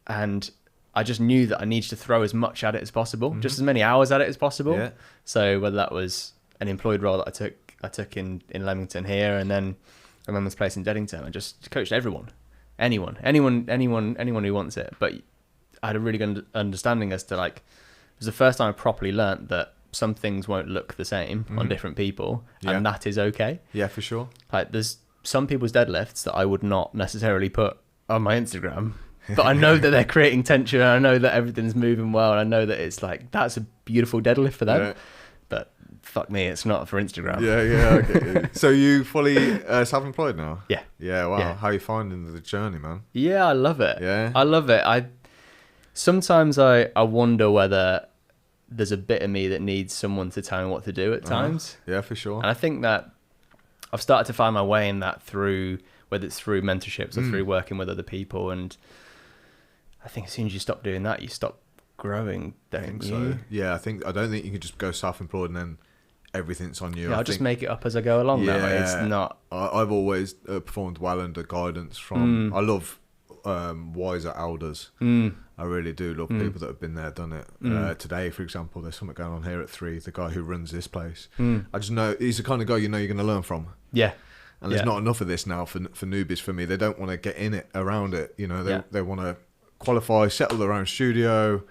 and I just knew that I needed to throw as much at it as possible, just as many hours at it as possible. Yeah. So whether that was an employed role that I took in Leamington here, and then a Women's Place in Deddington, I just coached anyone who wants it. But I had a really good understanding as to, like, it was the first time I properly learnt that some things won't look the same on different people, and that is okay. Yeah, for sure. Like, there's some people's deadlifts that I would not necessarily put on my Instagram, but I know that they're creating tension, and I know that everything's moving well, and I know that it's like, that's a beautiful deadlift for them. Yeah. But fuck me, it's not for Instagram. Okay. So you fully self-employed now? Yeah. Yeah, wow. Yeah. How are you finding the journey, man? Yeah, I love it. Yeah. I love it. Sometimes I wonder whether there's a bit of me that needs someone to tell me what to do at times. Yeah, for sure. And I think that I've started to find my way in that through, whether it's through mentorships or through working with other people. And I think as soon as you stop doing that, you stop growing, don't you? So. Yeah, I don't think you can just go self-employed and then everything's on you. Yeah, I'll just make it up as I go along. Yeah, that way. It's not. I've always performed well under guidance from. I love wiser elders. I really do love people that have been there, done it. Today, for example, there's something going on here at 3. The guy who runs this place, I just know he's the kind of guy you're going to learn from. Yeah. And there's not enough of this now for newbies for me. They don't want to get in it, around it. You know, they want to qualify, settle their own studio,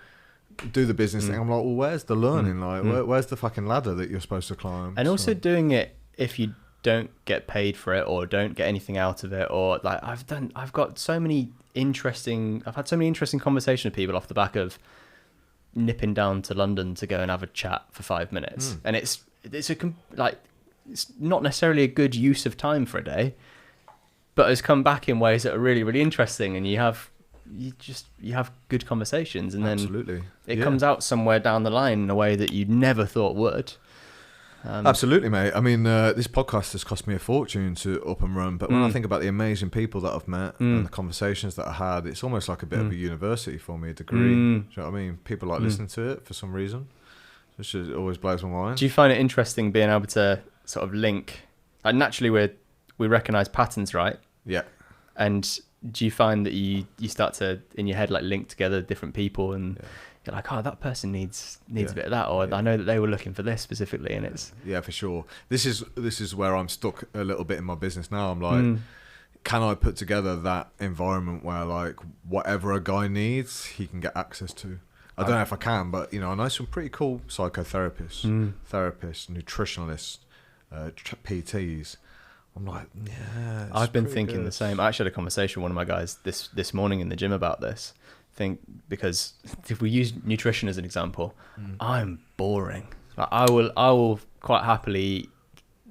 do the business thing. I'm like, well, where's the learning? Like, where's the fucking ladder that you're supposed to climb? And also doing it, if you don't get paid for it or don't get anything out of it, or like I've had so many interesting conversations with people off the back of nipping down to London to go and have a chat for 5 minutes. And it's not necessarily a good use of time for a day, but has come back in ways that are really, really interesting, and you have good conversations, and then it comes out somewhere down the line in a way that you never thought would. Absolutely, mate. I mean, this podcast has cost me a fortune to up and run, but when I think about the amazing people that I've met and the conversations that I had, it's almost like a bit of a university for me, a degree. Do you know what I mean? People like listening to it for some reason, which always blows my mind. Do you find it interesting being able to sort of link? Like, naturally, we recognise patterns, right? Yeah. And do you find that you start to, in your head, like link together different people, and you're like, oh, that person needs a bit of that, or I know that they were looking for this specifically, and it's for sure. This is where I'm stuck a little bit in my business now. I'm like, can I put together that environment where like whatever a guy needs, he can get access to? I don't know if I can, but I know some pretty cool psychotherapists, therapists, nutritionalists, PTs. I'm like, yeah. I've been thinking the same. I actually had a conversation with one of my guys this morning in the gym about this. Because if we use nutrition as an example, I'm boring. Like, I will quite happily eat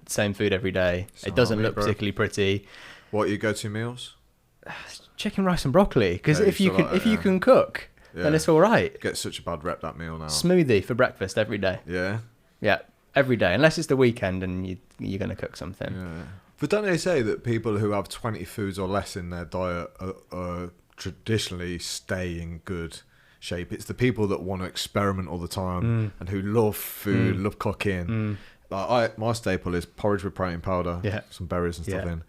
the same food every day. It doesn't look particularly pretty. What are your go-to meals? Chicken, rice, and broccoli. Because if you can cook, then it's all right. Get such a bad rep, that meal now. Smoothie for breakfast every day. Yeah, every day, unless it's the weekend and you're going to cook something. Yeah. But don't they say that people who have 20 foods or less in their diet are traditionally stay in good shape? It's the people that want to experiment all the time and who love food, love cooking. Like my staple is porridge with protein powder, some berries and stuff in.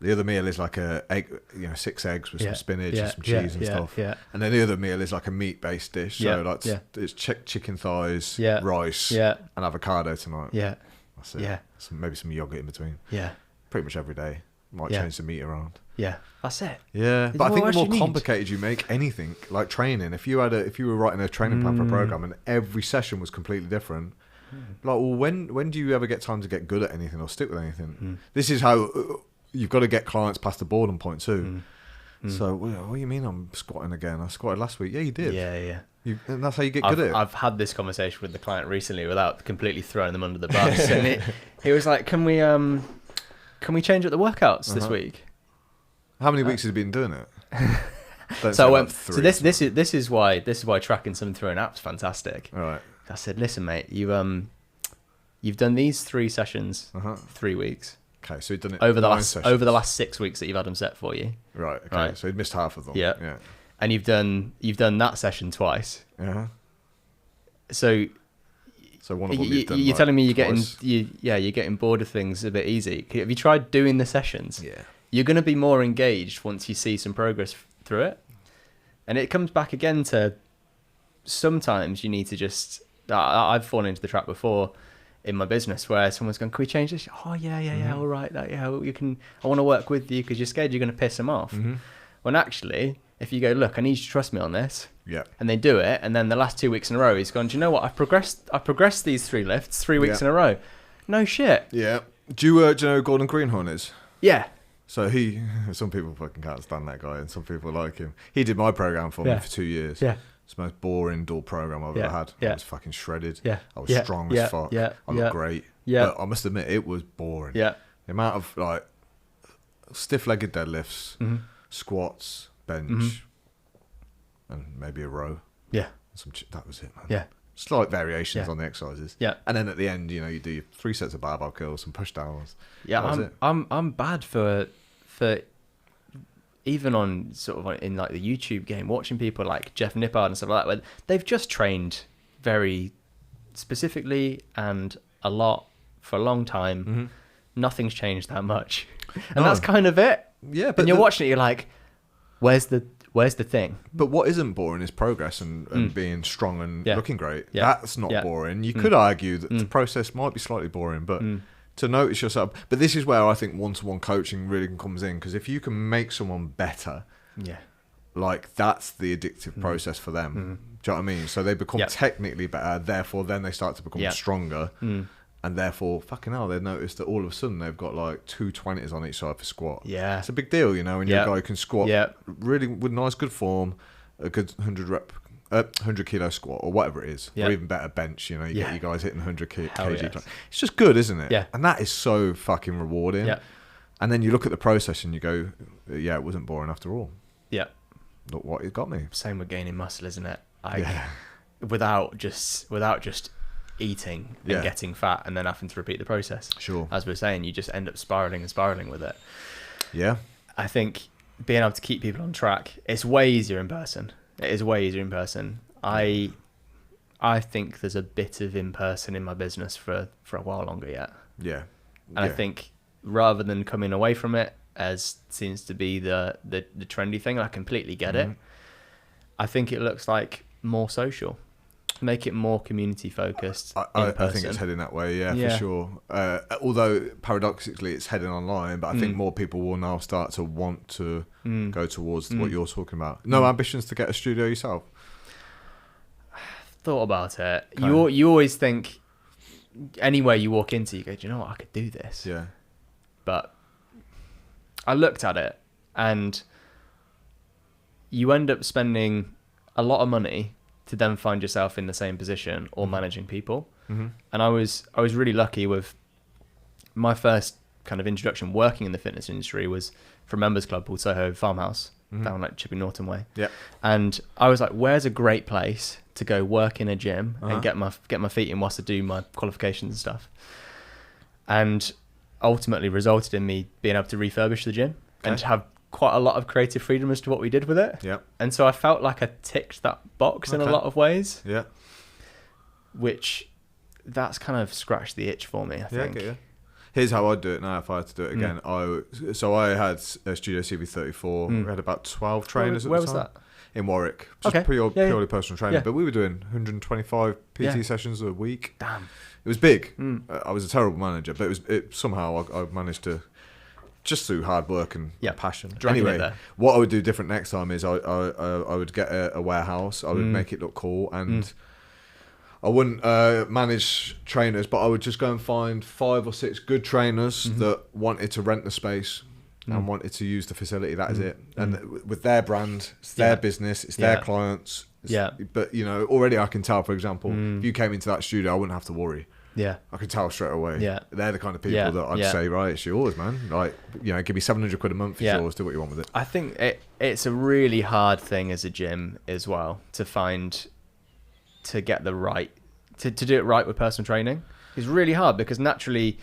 The other meal is like a egg, 6 eggs with some spinach and some cheese and stuff. And then the other meal is like a meat-based dish. So it's chicken thighs, rice, and avocado tonight. That's it. Maybe some yogurt in between. Pretty much every day. Might change the meat around. That's it. But I think the more complicated you make anything, like training, if you were writing a training plan for a program and every session was completely different, like, well, when do you ever get time to get good at anything or stick with anything? This is how you've got to get clients past the boredom point too. So, what do you mean I'm squatting again? I squatted last week. Yeah, you did. And that's how you get good at it. I've had this conversation with the client recently without completely throwing them under the bus, and he was like, "Can we change up the workouts this week?" How many weeks has he been doing it? So I went. So this is why tracking something through an app's fantastic. All right. I said, listen, mate, you've done these 3 sessions, 3 weeks. Okay, so you've done it over the last 6 weeks that you've had them set for you. Right. Okay. Right. So you'd missed half of them. Yeah. And you've done that session twice. So one of them you're telling me you're getting bored of things a bit easy. Have you tried doing the sessions? You're going to be more engaged once you see some progress through it. And it comes back again to sometimes you need to just... I've fallen into the trap before in my business where someone's going, can we change this? Oh, yeah, all right. You can. I want to work with you because you're scared you're going to piss them off. When actually, if you go, look, I need you to trust me on this. And they do it, and then the last 2 weeks in a row, he's gone, do you know what? I've progressed these 3 lifts 3 weeks in a row. No shit. Yeah. Do you know who Gordon Greenhorn is? Yeah. So some people fucking can't stand that guy, and some people like him. He did my program for me for 2 years. It's the most boring, dull program I've ever had. I was fucking shredded. I was strong as fuck. I looked great. But I must admit, it was boring. The amount of like stiff-legged deadlifts, squats, bench, and maybe a row. That was it, man. Slight variations on the exercises. And then at the end, you do your 3 sets of barbell curls, some push downs. I'm bad for even on sort of in like the YouTube game, watching people like Jeff Nippard and stuff like that, where they've just trained very specifically and a lot for a long time. Nothing's changed that much, and that's kind of it. But you're watching it, you're like, where's the thing? But what isn't boring is progress and being strong and looking great. That's not boring. You could argue that the process might be slightly boring, but to notice yourself. But this is where I think one-to-one coaching really comes in, because if you can make someone better, like that's the addictive process for them. Do you know what I mean? So they become technically better, therefore then they start to become stronger. and therefore, fucking hell, they've noticed that all of a sudden they've got like 220s on each side for squat. Yeah. It's a big deal, when you're a guy who can squat really with nice, good form, a good 100 kilo squat or whatever it is, or even better bench. You get you guys hitting 100 kg. Yes. It's just good, isn't it? Yeah. And that is so fucking rewarding. Yeah. And then you look at the process and you go, yeah, it wasn't boring after all. Yeah. Look what it got me. Same with gaining muscle, isn't it? Without just eating and getting fat and then having to repeat the process. Sure. As we're saying, you just end up spiraling with it. Yeah. I think being able to keep people on track, it's way easier in person. It is way easier in person. I think there's a bit of in person in my business for a while longer yet. Yeah. And I think rather than coming away from it, as seems to be the trendy thing, I completely get it. I think it looks like more social. Make it more community focused. I think it's heading that way, for sure. Although paradoxically it's heading online, but I think more people will now start to want to go towards what you're talking about. No ambitions to get a studio yourself? Thought about it. You always think anywhere you walk into, you go, do you know what, I could do this. Yeah. But I looked at it, and you end up spending a lot of money to then find yourself in the same position or managing people. And I was really lucky with my first kind of introduction working in the fitness industry was for a members club called Soho Farmhouse down like Chipping Norton way. Yeah. And I was like, where's a great place to go work in a gym and get my feet in whilst I do my qualifications and stuff. And ultimately resulted in me being able to refurbish the gym and have quite a lot of creative freedom as to what we did with it. Yeah. And so I felt like I ticked that box in a lot of ways. Yeah. Which that's kind of scratched the itch for me, I think. Okay, Here's how I'd do it now if I had to do it again. So I had a Studio CV34. We had about 12 trainers at the time. Where was that? In Warwick. Just purely personal training. But we were doing 125 PT sessions a week. Damn. It was big. I was a terrible manager, but somehow I managed to, just through hard work and passion. Anyway, what I would do different next time is I would get a warehouse. I would make it look cool, and I wouldn't manage trainers, but I would just go and find 5 or 6 good trainers that wanted to rent the space and wanted to use the facility. That is it. And with their brand, it's their business, it's their clients. But already I can tell, for example, if you came into that studio, I wouldn't have to worry. Yeah, I could tell straight away. Yeah, they're the kind of people that I'd say, right, it's yours, man. Like, give me 700 quid a month. It's yours. Do what you want with it. I think it's a really hard thing as a gym as well to get the right to do it right with personal training. It's really hard because naturally,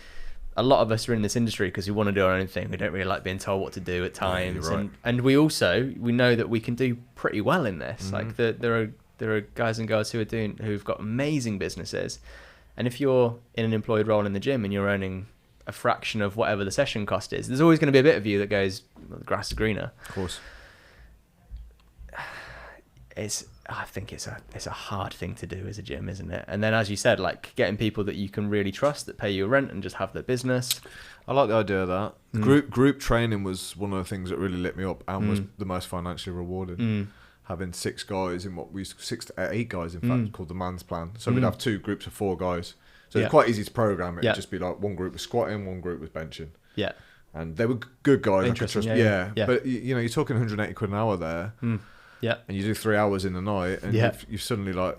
a lot of us are in this industry because we want to do our own thing. We don't really like being told what to do at times, and we know that we can do pretty well in this. Like there are guys and girls who've got amazing businesses. And if you're in an employed role in the gym and you're earning a fraction of whatever the session cost is, there's always going to be a bit of you that goes, well, the grass is greener. Of course. I think it's a hard thing to do as a gym, isn't it? And then, as you said, like getting people that you can really trust that pay you rent and just have their business. I like the idea of that. Group training was one of the things that really lit me up and was the most financially rewarding. Having 6 guys in 6 to 8 guys, in fact, called the man's plan. So we'd have 2 groups of 4 guys. So it's quite easy to program. It'd just be like one group was squatting, one group was benching. Yeah. And they were good guys. Interesting. But you're talking 180 quid an hour there. Yeah. And you do 3 hours in the night, and you've suddenly like,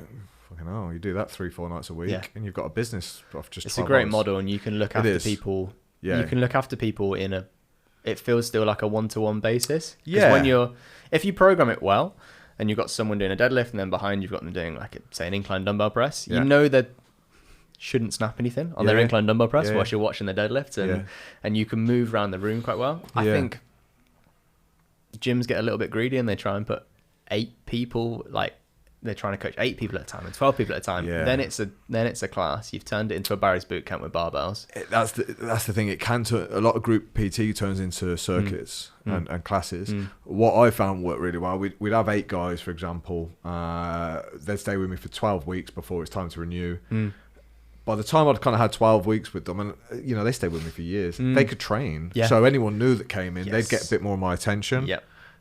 fucking hell, you do that 3-4 nights a week, and you've got a business off just. It's a great model, and you can look after people. Yeah. You can look after people it feels still like a one-to-one basis. Yeah. If you program it well, and you've got someone doing a deadlift, and then behind you've got them doing like say an incline dumbbell press, you know that shouldn't snap anything on their incline dumbbell press whilst you're watching the deadlift, and you can move around the room quite well. I think gyms get a little bit greedy and they try and put 8 people, like they're trying to coach 8 people at a time and 12 people at a time. Then it's a class. You've turned it into a Barry's boot camp with barbells. That's the thing. It can a lot of group PT turns into circuits and classes. What I found worked really well. We'd have 8 guys, for example. They'd stay with me for 12 weeks before it's time to renew. By the time I'd kind of had 12 weeks with them, and they stayed with me for years. They could train, so anyone new that came in, they'd get a bit more of my attention.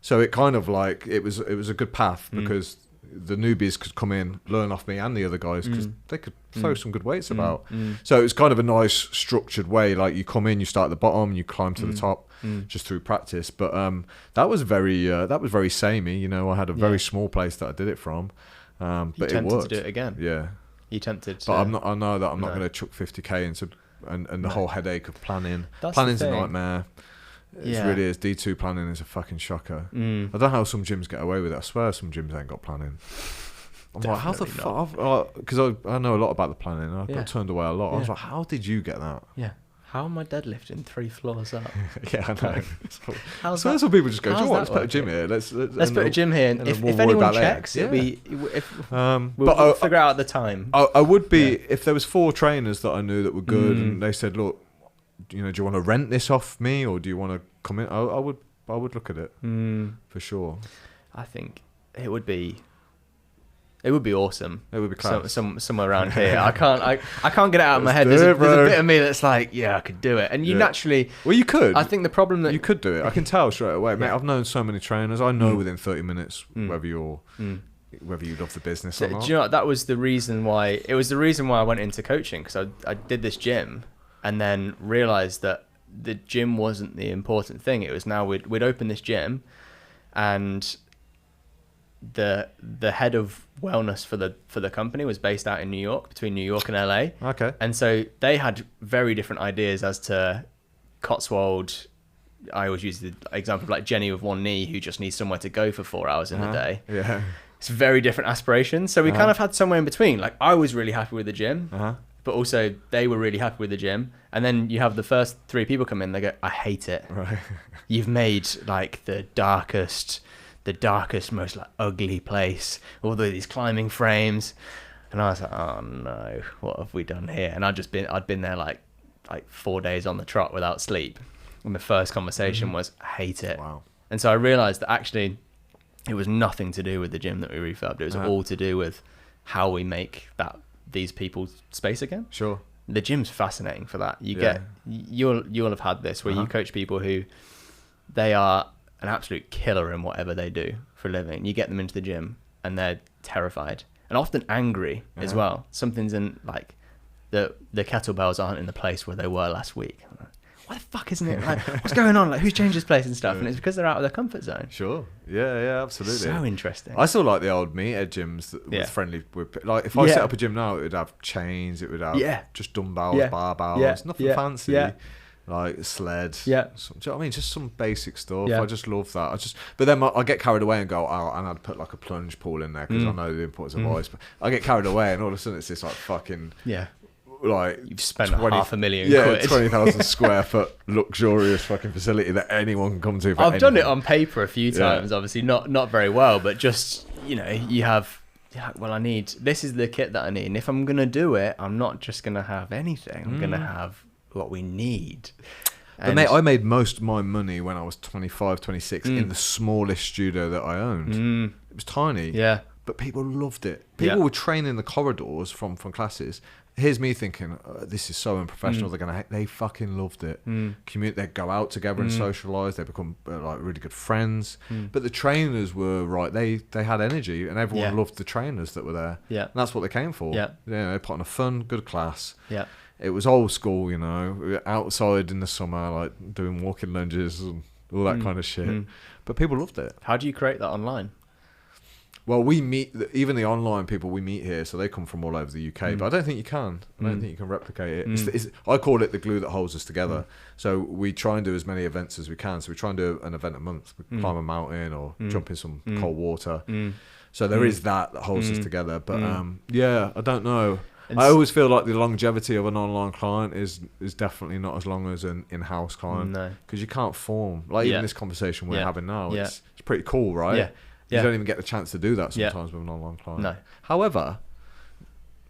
So it kind of like it was a good path because the newbies could come in, learn off me and the other guys, because they could throw some good weights about. So it's kind of a nice structured way. Like you come in, you start at the bottom, you climb to the top just through practice. But that was very samey. You know, I had a very small place that I did it from, but it worked. To do it again. Yeah, you tempted. But I know that I'm not going to chuck 50k into and the whole headache of planning. Planning's a nightmare. It really is. D2 planning is a fucking shocker. I don't know how some gyms get away with it. I swear some gyms ain't got planning. I'm like, how the fuck? Because I know a lot about the planning. I got turned away a lot. I was like, how did you get that? Yeah. How am I deadlifting 3 floors up? Yeah, I know. How's so that? that's what people just go, let's put a gym here. Let's put a gym here. And if anyone checks, we'll figure out at the time. I would be, if there was 4 trainers that I knew that were good and they said, look, you know, do you want to rent this off me or do you want to come in? I would look at it for sure. I think it would be awesome. It would be class. Somewhere around here. I can't get it out of my head. There's a bit of me that's like, yeah, I could do it. And you naturally... Well, you could. I think the problem that... You could do it. I can tell straight away. Mate, I've known so many trainers. I know within 30 minutes whether you love the business or not. Do you know what? That was the reason why... It was the reason why I went into coaching, because I did this gym and then realised that the gym wasn't the important thing. It was now we'd open this gym and... The head of wellness for the company was based out in New York, between New York and LA. Okay. And so they had very different ideas as to Cotswold. I always use the example of like Jenny with one knee who just needs somewhere to go for 4 hours in a day. Yeah. It's very different aspirations. So we kind of had somewhere in between. Like I was really happy with the gym, but also they were really happy with the gym. And then you have the first 3 people come in, they go, I hate it. Right. You've made like the darkest, most like ugly place, all these climbing frames. And I was like, oh no, what have we done here? And I'd been there like 4 days on the trot without sleep. And the first conversation was, I hate it. Wow. And so I realized that actually it was nothing to do with the gym that we refurbed. It was all to do with how we make these people space again. Sure. The gym's fascinating for that. You'll have had this where you coach people who they are an absolute killer in whatever they do for a living. You get them into the gym and they're terrified and often angry as well. Something's in like the kettlebells aren't in the place where they were last week. I'm like, why the fuck isn't it? Like, what's going on? Like, who's changed this place and stuff? And it's because they're out of their comfort zone. Sure. Yeah, absolutely. So interesting. I still like the old meathead gyms that was friendly with, like, if I set up a gym now, it would have chains, it would have just dumbbells, barbells, nothing fancy. Like sled, do you know what I mean? Just some basic stuff. I just love that. But then I get carried away and go, and I'd put like a plunge pool in there because I know the importance of voice. But I get carried away, and all of a sudden it's this like fucking like you've spent $500,000 quid. 20,000 square foot luxurious fucking facility that anyone can come to. I've done it on paper a few times, obviously not very well, but just you have. Yeah, well, this is the kit that I need, and if I'm gonna do it, I'm not just gonna have anything. I'm gonna have what we need. But mate, I made most of my money when I was 25, 26 in the smallest studio that I owned. It was tiny. Yeah. But people loved it. People would train in the corridors from classes. Here's me thinking, this is so unprofessional. They fucking loved it. They'd go out together and socialise. They become like really good friends. But the trainers were right. They had energy, and everyone loved the trainers that were there. Yeah, and that's what they came for. Yeah, they put on a fun, good class. Yeah. It was old school, we were outside in the summer, like doing walking lunges and all that kind of shit. But people loved it. How do you create that online? Well, we meet, even the online people we meet here, so they come from all over the UK, but I don't think you can. I don't think you can replicate it. I call it the glue that holds us together. So we try and do as many events as we can. So we try and do an event a month. We climb a mountain or jump in some cold water. So there is that holds us together. But I don't know. I always feel like the longevity of an online client is definitely not as long as an in-house client. No. Because you can't form. Like even this conversation we're having now, it's pretty cool, right? Yeah. You don't even get the chance to do that sometimes with an online client. No. However,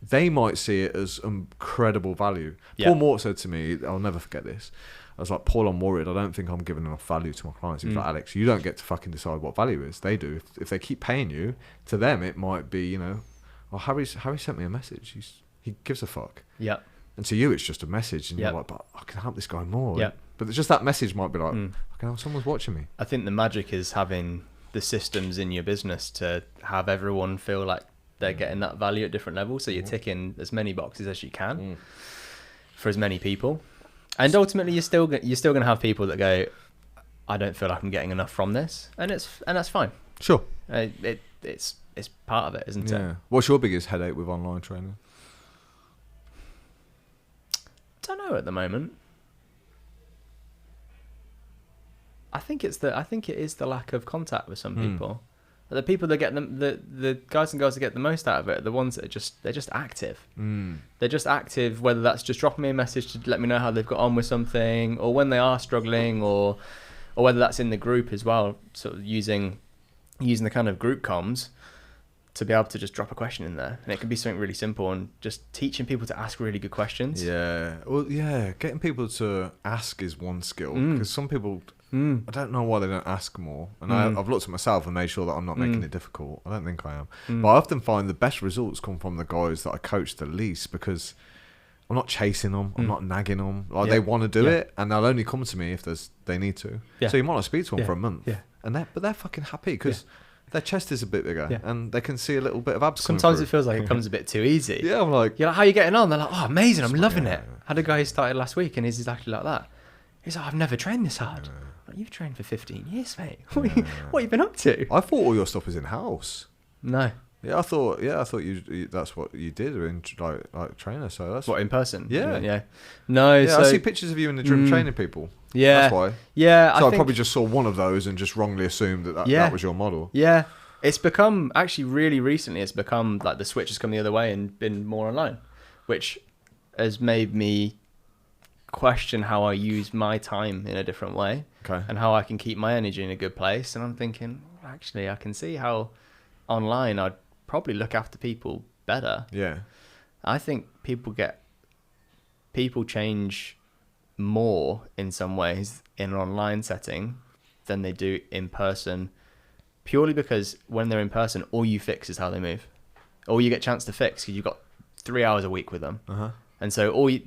they might see it as incredible value. Paul Mort said to me, I'll never forget this. I was like, Paul, I'm worried. I don't think I'm giving enough value to my clients. He was like, Alex, you don't get to fucking decide what value is. They do. If they keep paying you, to them it might be, Harry sent me a message. He gives a fuck. Yeah. And to you, it's just a message. And you're like, but I can help this guy more. Yeah. But it's just that message might be like, okay, someone's watching me. I think the magic is having the systems in your business to have everyone feel like they're getting that value at different levels. So you're ticking as many boxes as you can for as many people. And ultimately, you're still going to have people that go, I don't feel like I'm getting enough from this, and that's fine. Sure. It's part of it, isn't it? What's your biggest headache with online training? Don't know at the moment. I think it is the lack of contact with some people. The people that get the guys and girls that get the most out of it are the ones that they're just active. They're just active, whether that's just dropping me a message to let me know how they've got on with something, or when they are struggling, or whether that's in the group as well, sort of using the kind of group comms to be able to just drop a question in there. And it can be something really simple, and just teaching people to ask really good questions. Yeah. Well, yeah, getting people to ask is one skill, because some people, I don't know why they don't ask more. And I've looked at myself and made sure that I'm not making it difficult. I don't think I am. But I often find the best results come from the guys that I coach the least, because I'm not chasing them. I'm not nagging them. Like, they want to do it, and they'll only come to me if they need to. Yeah. So you might not speak to them for a month. Yeah. But they're fucking happy, because their chest is a bit bigger, and they can see a little bit of abs. Sometimes it feels like it comes a bit too easy. Yeah, I'm like, you're like, how are you getting on? They're like, oh, amazing, I'm loving it. Had a guy who started last week, and he's exactly like that. He's like, I've never trained this hard. Like, you've trained for 15 years, mate. What have you been up to? I thought all your stuff was in house. No. Yeah, I thought you that's what you did in like trainer. So that's what, in person. Yeah. No. Yeah, so I see pictures of you in the gym training people. Yeah, that's why. Yeah, so I probably just saw one of those and just wrongly assumed that was your model. Yeah, it's become actually really recently. It's become like the switch has come the other way and been more online, which has made me question how I use my time in a different way, and how I can keep my energy in a good place. And I'm thinking, actually, I can see how online I'd probably look after people better. Yeah, I think people change more in some ways in an online setting than they do in person, purely because when they're in person, all you fix is how they move. All you get a chance to fix, because you've got 3 hours a week with them. And so all you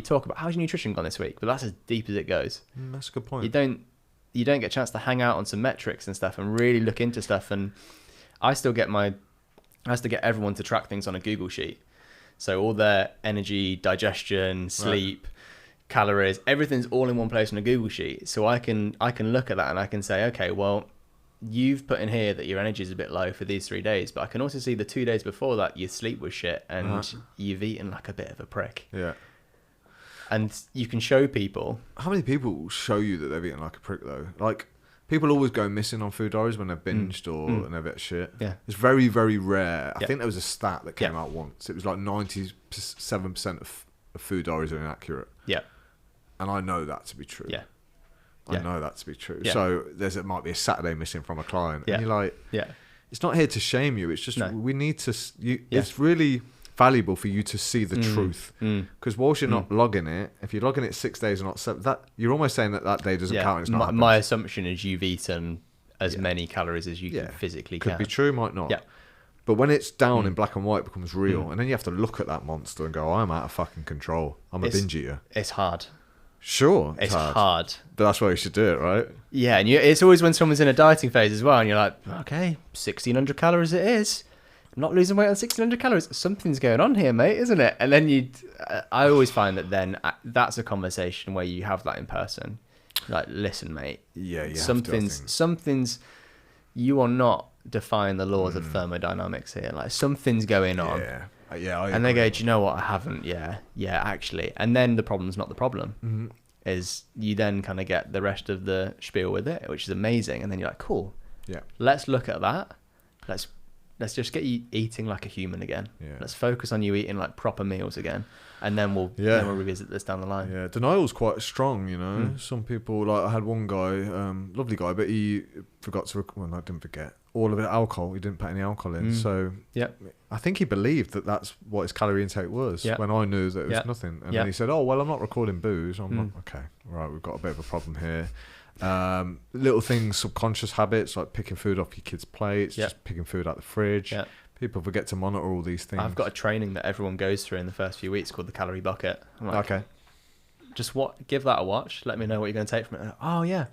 talk about how's your nutrition gone this week, but that's as deep as it goes. That's a good point. You don't get a chance to hang out on some metrics and stuff and really look into stuff. And I still get everyone to track things on a Google sheet. So all their energy, digestion, sleep, calories, everything's all in one place on a Google sheet. So I can look at that and I can say, okay, well, you've put in here that your energy is a bit low for these 3 days, but I can also see the 2 days before that your sleep was shit and you've eaten like a bit of a prick. Yeah. And you can show people. How many people show you that they've eaten like a prick though? Like, people always go missing on food diaries when they've binged or and they're a bit shit. Yeah. It's very, very rare. I think there was a stat that came out once. It was like 97% of food diaries are inaccurate. Yeah. And I know that to be true. Yeah. I know that to be true. Yeah. So it might be a Saturday missing from a client. And you're like, it's not here to shame you. It's just, we need to, it's really valuable for you to see the truth. Because whilst you're not logging it, if you're logging it 6 days or not 7, you're almost saying that day doesn't count. It's not my assumption is you've eaten as many calories as you can physically Could be true, might not. Yeah. But when it's down in black and white, it becomes real. And then you have to look at that monster and go, I'm out of fucking control. I'm a binge eater. It's hard. Sure, it's hard. But that's why you should do it, right? Yeah, and it's always when someone's in a dieting phase as well, and you're like, okay, 1,600 calories it is. I'm not losing weight on 1,600 calories. Something's going on here, mate, isn't it? And then I always find that then that's a conversation where you have that in person. Like, listen, mate. Yeah, something's. You are not defying the laws of thermodynamics here. Like, something's going on. Yeah, and they go, do you know what? I haven't. Yeah, actually. And then the problem's not the problem. Is you then kind of get the rest of the spiel with it, which is amazing. And then you're like, cool. Yeah. Let's look at that. Let's just get you eating like a human again. Yeah. Let's focus on you eating like proper meals again. And then we'll revisit this down the line. Yeah, denial's quite strong, you know. Some people, like I had one guy, lovely guy, but he forgot to, I didn't forget. All of it alcohol. He didn't put any alcohol in. So I think he believed that that's what his calorie intake was when I knew that it was nothing. And then he said, oh, well, I'm not recording booze. I'm like, okay, right, we've got a bit of a problem here. Little things, subconscious habits, like picking food off your kids' plates, just picking food out the fridge. People forget to monitor all these things. I've got a training that everyone goes through in the first few weeks called the calorie bucket. I'm like, okay. Just give that a watch. Let me know what you're going to take from it. Oh, yeah.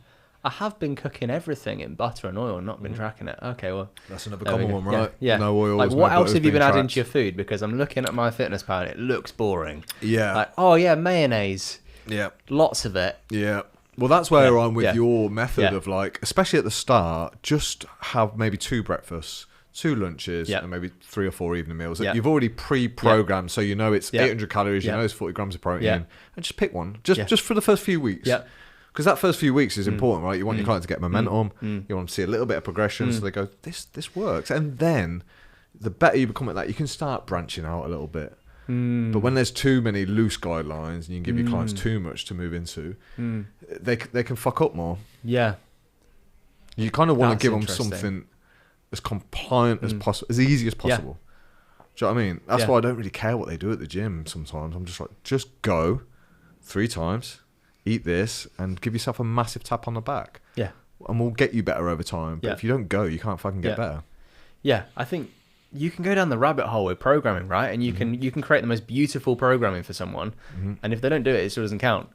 I have been cooking everything in butter and oil and not been tracking it. Okay, well. That's another common one, right? Yeah. No oil. Like, what else have you been adding to your food? Because I'm looking at my fitness pal and it looks boring. Yeah. Like, oh yeah, mayonnaise. Yeah. Lots of it. Yeah. Well, that's where I'm with your method of like, especially at the start, just have maybe 2 breakfasts, 2 lunches, and maybe 3 or 4 evening meals that you've already pre-programmed, so you know it's 800 calories, you know it's 40 grams of protein, and just pick one, just for the first few weeks. Yeah. Because that first few weeks is important, right? You want your client to get momentum, you want them to see a little bit of progression, so they go, this works. And then the better you become at that, you can start branching out a little bit. But when there's too many loose guidelines and you can give your clients too much to move into, they can fuck up more. Yeah. You kind of want to give them something as compliant as possible, as easy as possible. Do you know what I mean? That's why I don't really care what they do at the gym sometimes. I'm just like, just go 3 times, eat this, and give yourself a massive tap on the back. Yeah. And we'll get you better over time. But if you don't go, you can't fucking get better. Yeah, I think you can go down the rabbit hole with programming, right? And you can create the most beautiful programming for someone. And if they don't do it, it still doesn't count.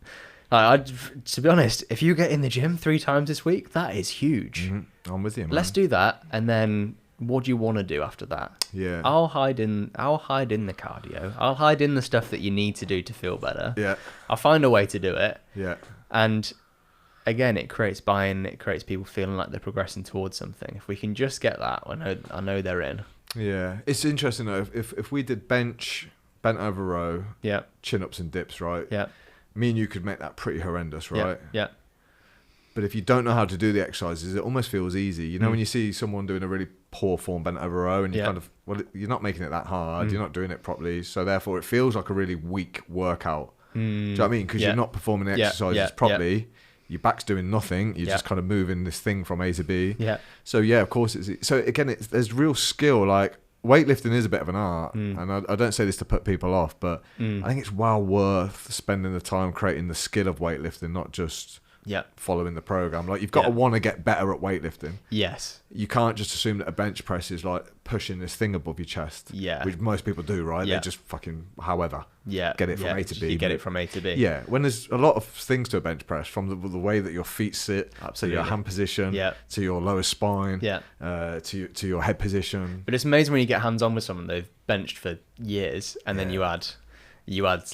To be honest, if you get in the gym 3 times this week, that is huge. I'm with you, man. Let's do that, and then what do you want to do after that? Yeah, I'll hide in the cardio. I'll hide in the stuff that you need to do to feel better. Yeah, I'll find a way to do it. Yeah, and again, it creates buy-in. It creates people feeling like they're progressing towards something. If we can just get that, I know they're in. Yeah, it's interesting though. If we did bench, bent over row, chin ups and dips, right? Yeah. Me and you could make that pretty horrendous, right? Yeah. But if you don't know how to do the exercises, it almost feels easy. You know, when you see someone doing a really poor form bent over row and you kind of, you're not making it that hard. You're not doing it properly. So therefore, it feels like a really weak workout. Do you know what I mean? Because you're not performing the exercises properly. Yeah. Your back's doing nothing. You're just kind of moving this thing from A to B. Yeah. So yeah, of course it's. So again, there's real skill. Like weightlifting is a bit of an art, and I don't say this to put people off, but I think it's well worth spending the time creating the skill of weightlifting, not just following the program. Like you've got to want to get better at weightlifting. Yes. You can't just assume that a bench press is like pushing this thing above your chest. Yeah. Which most people do, right? They just fucking however. Yeah. Get it from A to B. You get it from A to B. Yeah. When there's a lot of things to a bench press, from the way that your feet sit, to your hand position, to your lower spine, to your head position. But it's amazing when you get hands on with someone they've benched for years, and then you add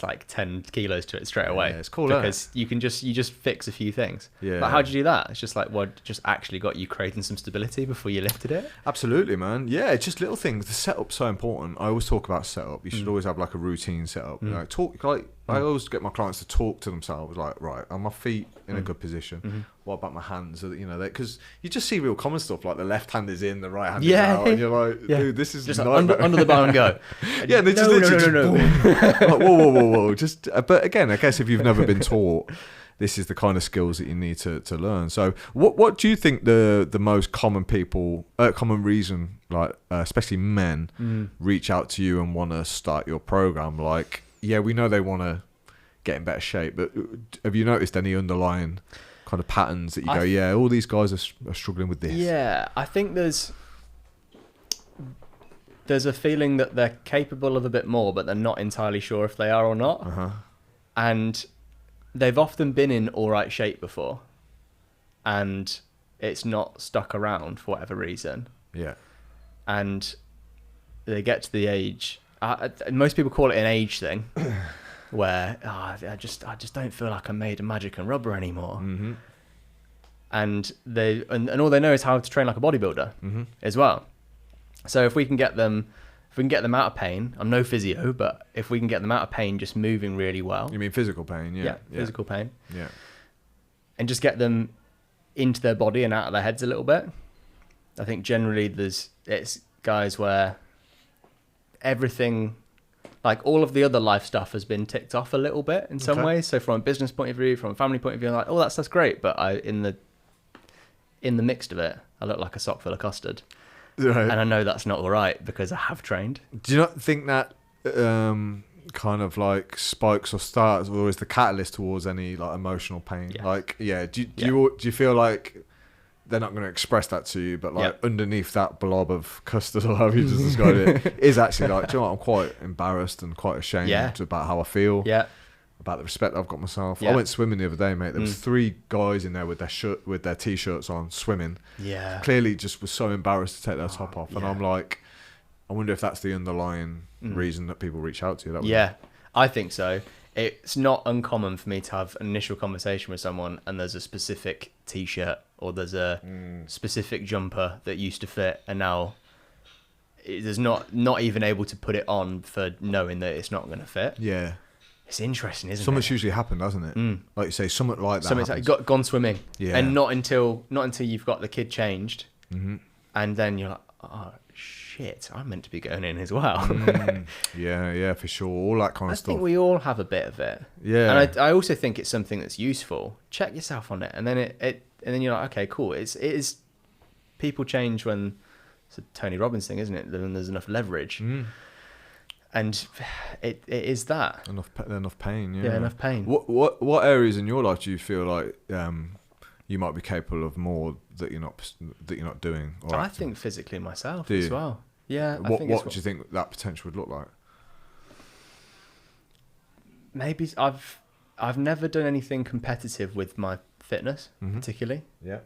like 10 kilos to it straight away. Yeah, it's cool, because you just fix a few things. Yeah. Like, how'd you do that? It's just like, just actually got you creating some stability before you lifted it? Absolutely, man. Yeah, it's just little things. The setup's so important. I always talk about setup. You should always have like a routine setup. I always get my clients to talk to themselves like, right, are my feet in a good position? What about my hands? You know, because you just see real common stuff like the left hand is in, the right hand is out, and you're like, dude, this is just like under the bar and go. Yeah, they just no. Like, whoa. Just, but again, I guess if you've never been taught, this is the kind of skills that you need to learn. So, what do you think the most common reason, like especially men, reach out to you and want to start your program? Like, yeah, we know they want to get in better shape, but have you noticed any underlying kind of patterns that you go, all these guys are struggling with this? Yeah, I think there's a feeling that they're capable of a bit more, but they're not entirely sure if they are or not. And they've often been in all right shape before, and it's not stuck around for whatever reason. Yeah. And they get to the age, most people call it an age thing, where I just don't feel like I'm made of magic and rubber anymore. And all they know is how to train like a bodybuilder as well. So if we can get them out of pain, I'm no physio, but if we can get them out of pain just moving really well. You mean physical pain? Yeah. Physical pain. Yeah. And just get them into their body and out of their heads a little bit. I think generally it's guys where everything, like all of the other life stuff has been ticked off a little bit in some ways. So from a business point of view, from a family point of view, I'm like, that stuff's great, but in the mix of it, I look like a sock full of custard. Right. And I know that's not all right because I have trained. Do you not think that kind of like spikes or starts or is the catalyst towards any like emotional pain? Yes. Like, do you feel like they're not going to express that to you, but like underneath that blob of custard or however you just described it is actually like, do you know what, I'm quite embarrassed and quite ashamed about how I feel. Yeah. about the respect I've got myself. Yeah. I went swimming the other day, mate. There was 3 guys in there with their t-shirts on, swimming. Yeah. Clearly just was so embarrassed to take their top off. And I'm like, I wonder if that's the underlying reason that people reach out to you. That Yeah, I think so. It's not uncommon for me to have an initial conversation with someone and there's a specific t-shirt or there's a specific jumper that used to fit and now there's not even able to put it on for knowing that it's not going to fit. Yeah. It's interesting, isn't Something's it? usually happened, hasn't it? Like you say, something like that. Something's like gone swimming. Yeah. And not until you've got the kid changed and then you're like, oh, shit, I'm meant to be going in as well. Yeah, for sure. All that kind of stuff. I think we all have a bit of it. Yeah. And I also think it's something that's useful. Check yourself on it. And then and then you're like, okay, cool. It is people change when it's a Tony Robbins thing, isn't it? When there's enough leverage. And it is that. Enough pain, yeah. Yeah, enough pain. What areas in your life do you feel like you might be capable of more that you're not doing? Or I think physically myself do as you? well. Yeah. What do you think that potential would look like? Maybe I've never done anything competitive with my fitness, particularly. Yeah.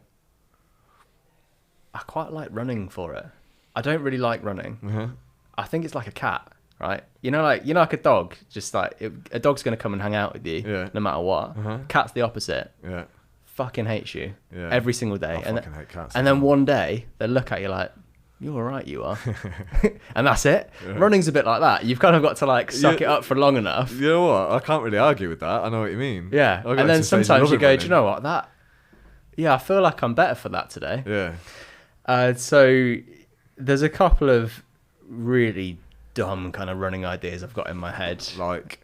I quite like running for it. I don't really like running. I think it's like a cat, right? Like a dog. Just like a dog's gonna come and hang out with you, no matter what. Cat's the opposite. Yeah. Fucking hates you every single day. I fucking hate cats. And then one day they look at you like, you're all right, you are. And that's it. Yeah. Running's a bit like that. You've kind of got to like suck it up for long enough. You know what? I can't really argue with that. I know what you mean. Yeah. And then sometimes you go, do you know what? I feel like I'm better for that today. Yeah. So there's a couple of really dumb kind of running ideas I've got in my head. Like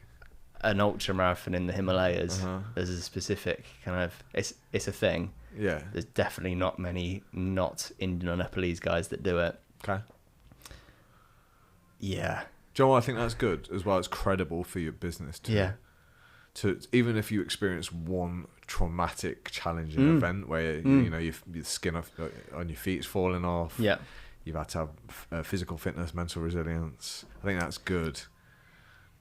an ultra marathon in the Himalayas. There's a specific kind of, it's a thing. Yeah. There's definitely not many not Indian or Nepalese guys that do it. Okay. Yeah. Do you know what? I think that's good as well. It's credible for your business too. Yeah. To even if you experience one traumatic, challenging event where your skin on your feet is falling off. Yeah. You've had to have physical fitness, mental resilience. I think that's good.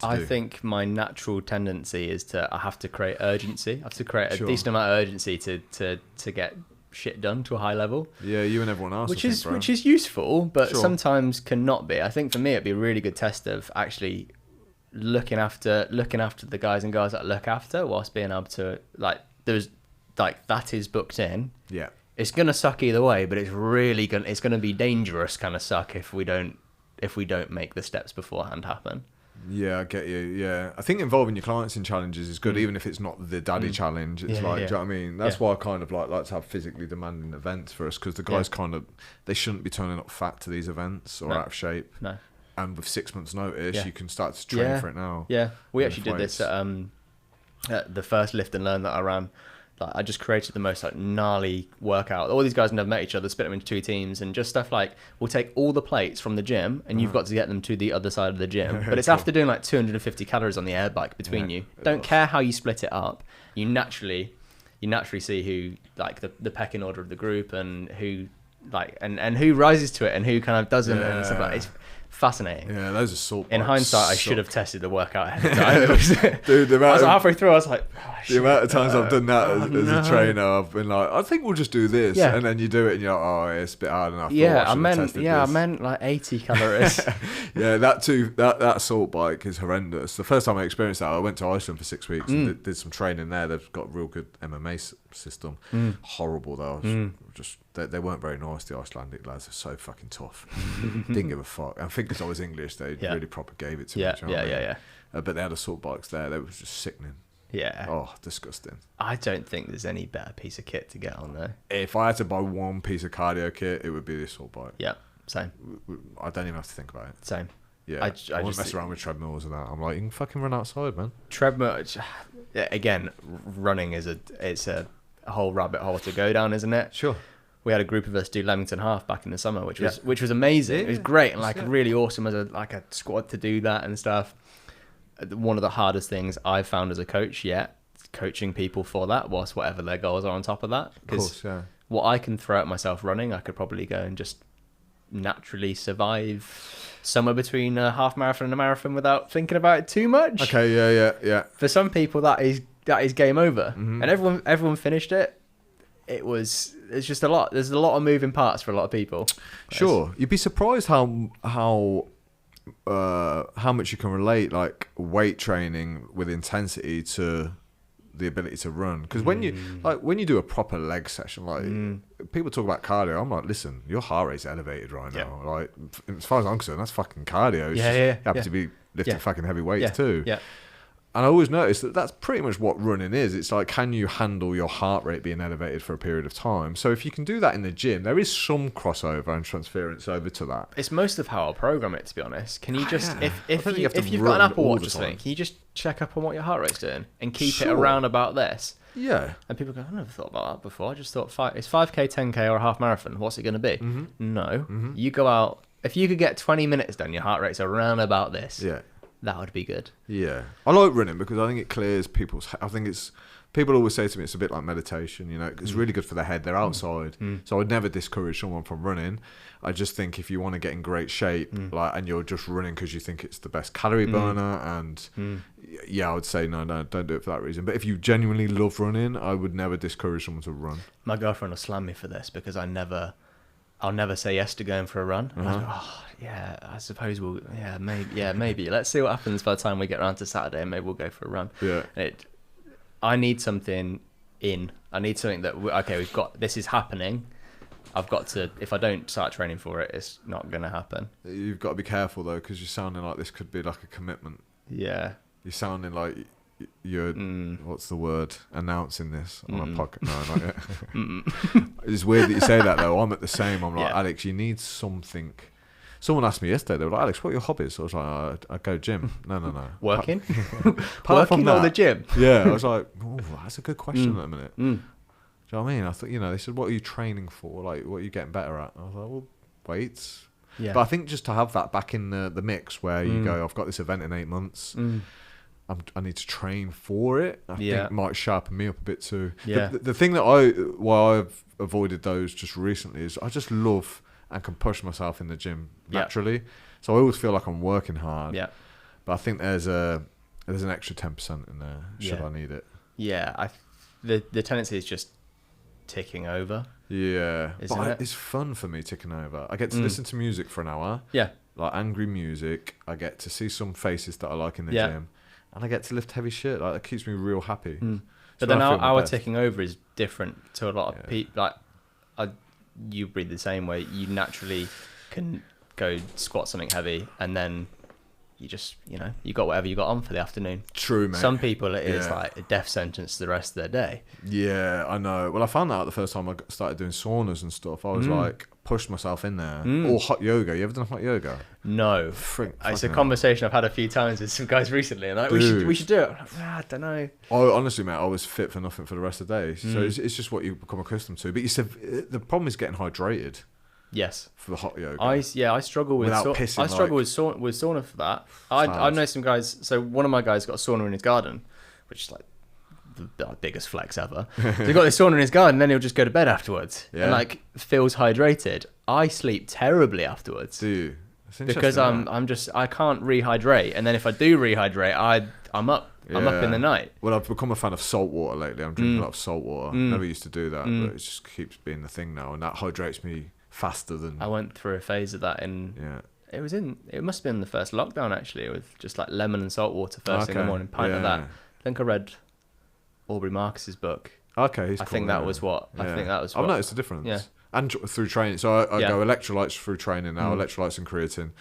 I think my natural tendency is I have to create urgency. I have to create a decent amount of urgency to get shit done to a high level. Yeah, you and everyone else. Which is useful, but sometimes cannot be. I think for me it'd be a really good test of actually looking after the guys and girls that I look after whilst being able to that is booked in. Yeah. It's gonna suck either way, but it's gonna be dangerous kind of suck if we don't make the steps beforehand happen. Yeah, I get you. Yeah, I think involving your clients in challenges is good, even if it's not the daddy challenge. It's do you know what I mean? That's why I kind of like to have physically demanding events for us, because the guys they shouldn't be turning up fat to these events or out of shape. No. And with 6 months' notice, you can start to train for it now. Yeah, we actually did this at the first lift and learn that I ran. Like, I just created the most gnarly workout. All these guys never met each other, split them into 2 teams, and just stuff like, we'll take all the plates from the gym, and you've got to get them to the other side of the gym. But it's after doing 250 calories on the air bike between you. Don't care how you split it up. You naturally see who the pecking order of the group and who and who rises to it and who kind of doesn't and stuff like that. It's fascinating. Yeah, those are salt bikes. In hindsight, I should have tested the workout ahead of time. Dude, I was halfway through, I was like, the amount of times I've done that as a trainer, I've been like, I think we'll just do this. Yeah. And then you do it and you're like, oh, it's a bit hard enough. I meant like 80 calories. Yeah, that assault bike is horrendous. The first time I experienced that, I went to Iceland for 6 weeks and did some training there. They've got a real good MMA system. Horrible though. Just they weren't very nice. The Icelandic lads are so fucking tough. Didn't give a fuck. I think because I was English, they really proper gave it to me. Yeah. But they had assault bikes there. They was just sickening. Yeah. Oh, disgusting. I don't think there's any better piece of kit to get on there. If I had to buy one piece of cardio kit, it would be the assault bike. Yeah, same. I don't even have to think about it. Same. Yeah, I won't mess around with treadmills and that. I'm like, you can fucking run outside, man. Treadmill, again, running is a whole rabbit hole to go down, isn't it? Sure. We had a group of us do Leamington Half back in the summer, which was amazing. Yeah, it was great and really awesome as a squad to do that and stuff. One of the hardest things I've found as a coach coaching people for that, whilst whatever their goals are on top of that. Because what I can throw at myself running, I could probably go and just naturally survive somewhere between a half marathon and a marathon without thinking about it too much. Okay, yeah. For some people, that is game over, and everyone finished it. It's just a lot. There's a lot of moving parts for a lot of people. Sure, you'd be surprised how much you can relate like weight training with intensity to the ability to run. Because when you do a proper leg session, like people talk about cardio, I'm like, listen, your heart rate's elevated right now. Like as far as I'm concerned, that's fucking cardio. You happen to be lifting fucking heavy weights too. Yeah. And I always notice that that's pretty much what running is. It's like, can you handle your heart rate being elevated for a period of time? So if you can do that in the gym, there is some crossover and transference over to that. It's most of how I'll program it, to be honest. Can you just, if you've got an Apple Watch or something, can you just check up on what your heart rate's doing and keep it around about this? Yeah. And people go, I never thought about that before. I just thought it's 5K, 10K or a half marathon. What's it going to be? Mm-hmm. No. Mm-hmm. You go out, if you could get 20 minutes done, your heart rate's around about this. Yeah. That would be good. Yeah. I like running because I think it clears people always say to me it's a bit like meditation, you know, it's really good for the head. They're outside. So I would never discourage someone from running. I just think if you want to get in great shape, and you're just running because you think it's the best calorie burner, and I would say no, don't do it for that reason. But if you genuinely love running, I would never discourage someone to run. My girlfriend will slam me for this because I'll never say yes to going for a run. And I go, I suppose maybe. Let's see what happens by the time we get around to Saturday, and maybe we'll go for a run. Yeah. I need something I need something that, we've got, this is happening. I've got to, if I don't start training for it, it's not going to happen. You've got to be careful though, because you're sounding like this could be like a commitment. Yeah. You're sounding like you're, what's the word, announcing this on a podcast. No, not yet. It's weird that you say that though. I'm at the same. I'm like, Alex, you need something. Someone asked me yesterday, they were like, Alex, what are your hobbies? I was like, I go gym. No. Working? Working or the gym? Yeah, I was like, oh, that's a good question at the minute. Do you know what I mean? I thought, they said, what are you training for? Like, what are you getting better at? I was like, well, weights. Yeah. But I think just to have that back in the mix where you go, I've got this event in 8 months. I need to train for it. I think might sharpen me up a bit too. Yeah. The thing that why I've avoided those just recently is I just love and can push myself in the gym naturally. So I always feel like I'm working hard. Yeah. But I think there's an extra 10% in there should I need it. Yeah. The tendency is just ticking over. Yeah. It's fun for me ticking over. I get to listen to music for an hour. Yeah. Like angry music. I get to see some faces that I like in the gym. And I get to lift heavy shit. Like, that keeps me real happy. But then our ticking over is different to a lot of people. Like, you breathe the same way. You naturally can go squat something heavy, and then you just, you got whatever you got on for the afternoon. True, mate. Some people, it is like a death sentence the rest of their day. Yeah, I know. Well, I found that out the first time I started doing saunas and stuff. I was like, pushed myself in there. Or hot yoga. You ever done hot yoga? No. It's a conversation I've had a few times with some guys recently, and like, we should do it. I don't know. Honestly, mate, I was fit for nothing for the rest of the day. So it's just what you become accustomed to. But you said the problem is getting hydrated. Yes. For the hot yoga. I struggle with pissing. I struggle with sauna for that. I know some guys. So one of my guys got a sauna in his garden, which is like the biggest flex ever. So he got this sauna in his garden, and then he'll just go to bed afterwards and like feels hydrated. I sleep terribly afterwards. Do you? Because I can't rehydrate, and then if I do rehydrate, I'm up. Yeah. I'm up in the night. Well, I've become a fan of salt water lately. I'm drinking a lot of salt water. Never used to do that, but it just keeps being the thing now, and that hydrates me faster than. I went through a phase of that it must have been the first lockdown actually, with just like lemon and salt water first thing in the morning, pint of that. I think I read Aubrey Marcus's book. Okay, he's I cool, think that was what. I think that was what. I've noticed a difference. Yeah. And through training, so I go electrolytes through training now, electrolytes and creatine,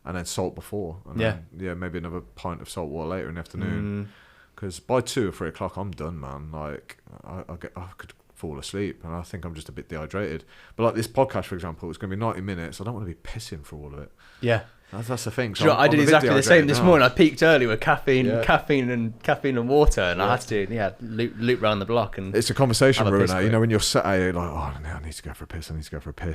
and then salt before, and then, maybe another pint of salt water later in the afternoon. Because by 2 or 3 o'clock, I'm done, man. Like I could fall asleep, and I think I'm just a bit dehydrated. But like this podcast, for example, it's going to be 90 minutes. I don't want to be pissing for all of it. Yeah. That's the thing. So I did exactly the same this morning. I peaked early with caffeine and water, and I had to loop around the block. And it's a conversation ruiner. When you're sat there, you're like, I need to go for a piss.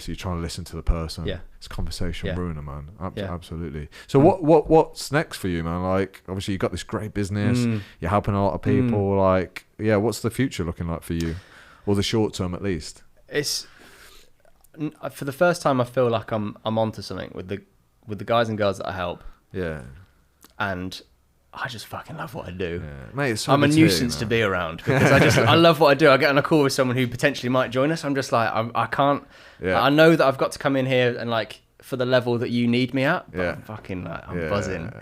You're trying to listen to the person. Yeah, it's a conversation ruiner, man. Absolutely. So what's next for you, man? Like, obviously you got this great business. You're helping a lot of people. Like, what's the future looking like for you, or the short term at least? for the first time, I feel like I'm onto something with the guys and girls that I help. Yeah. And I just fucking love what I do. Yeah. Mate, it's so I'm a good to hear, nuisance to be around because I love what I do. I get on a call with someone who potentially might join us. I'm just like, I can't. Yeah. I know that I've got to come in here and like for the level that you need me at. But I'm fucking like, I'm buzzing.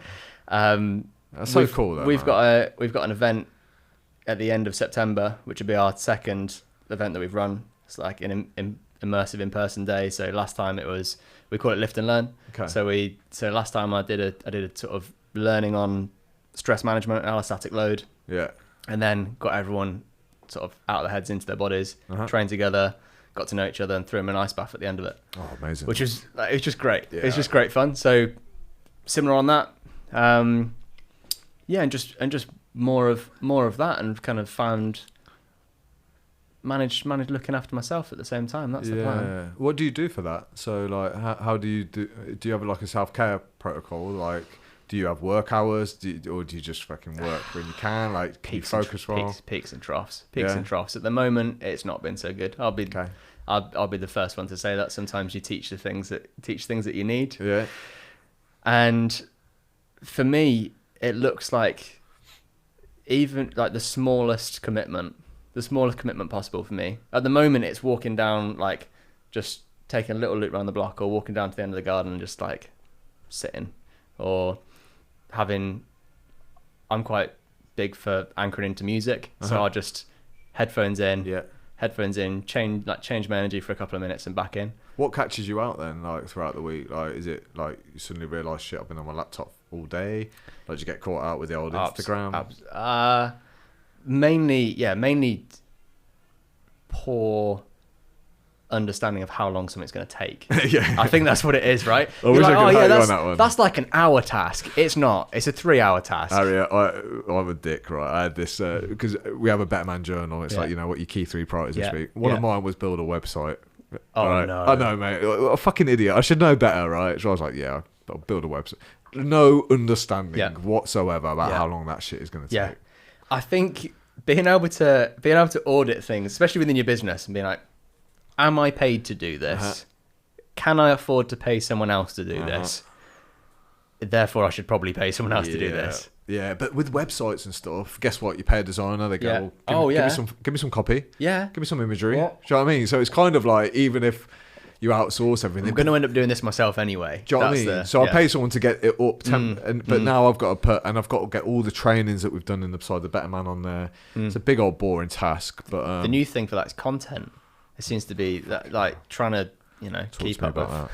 That's so cool. Though, we've got an event at the end of September, which will be our second event that we've run. It's like an immersive in-person day. So last time we call it Lift and Learn. Okay. So last time I did a sort of learning on stress management and allostatic load. Yeah. And then got everyone sort of out of their heads into their bodies, trained together, got to know each other, and threw them an ice bath at the end of it. Oh, amazing! Which is it's just great. Yeah. It's just great fun. So similar on that. Yeah, and just more of that, and kind of managed looking after myself at the same time. That's the plan. What do you do for that? So like, how do you do? Do you have like a self-care protocol? Like, do you have work hours? Or do you just fucking work when you can? Like, can you focus well? Peaks and troughs. And troughs. At the moment, it's not been so good. I'll be the first one to say that. Sometimes you teach things that you need. Yeah. And for me, it looks like even like the smallest commitment possible for me. At the moment, it's walking down, like just taking a little loop around the block, or walking down to the end of the garden and just like sitting, or I'm quite big for anchoring into music, so I'll just headphones in, change my energy for a couple of minutes and back in. What catches you out then, like throughout the week? Like, is it like you suddenly realise, shit, I've been on my laptop all day? Like, do you get caught out with the old Instagram? Mainly poor understanding of how long something's going to take. Yeah, I think that's what it is, right? That's like an hour task. It's not. It's a 3-hour task. I'm a dick, right? I had this because we have a Better Man journal. It's like, you know, what your key 3 priorities this week. One of mine was build a website. Oh, right? no. I know, mate. A fucking idiot. I should know better, right? So I was like, yeah, I'll build a website. No understanding whatsoever about how long that shit is going to take. Yeah. I think being able to audit things, especially within your business, and being like, am I paid to do this? Can I afford to pay someone else to do this? Therefore, I should probably pay someone else to do this. Yeah, but with websites and stuff, guess what? You pay a designer, they go, give me some copy. Yeah. Give me some imagery. Yeah. Do you know what I mean? So it's kind of like, even if you outsource everything, I'm going to end up doing this myself anyway. Do you know what I mean? So I pay someone to get it up, but now I've got to get all the trainings that we've done inside the Better Man on there. It's a big old boring task. But the new thing for that is content. It seems to be that, like, trying to, keep up with that.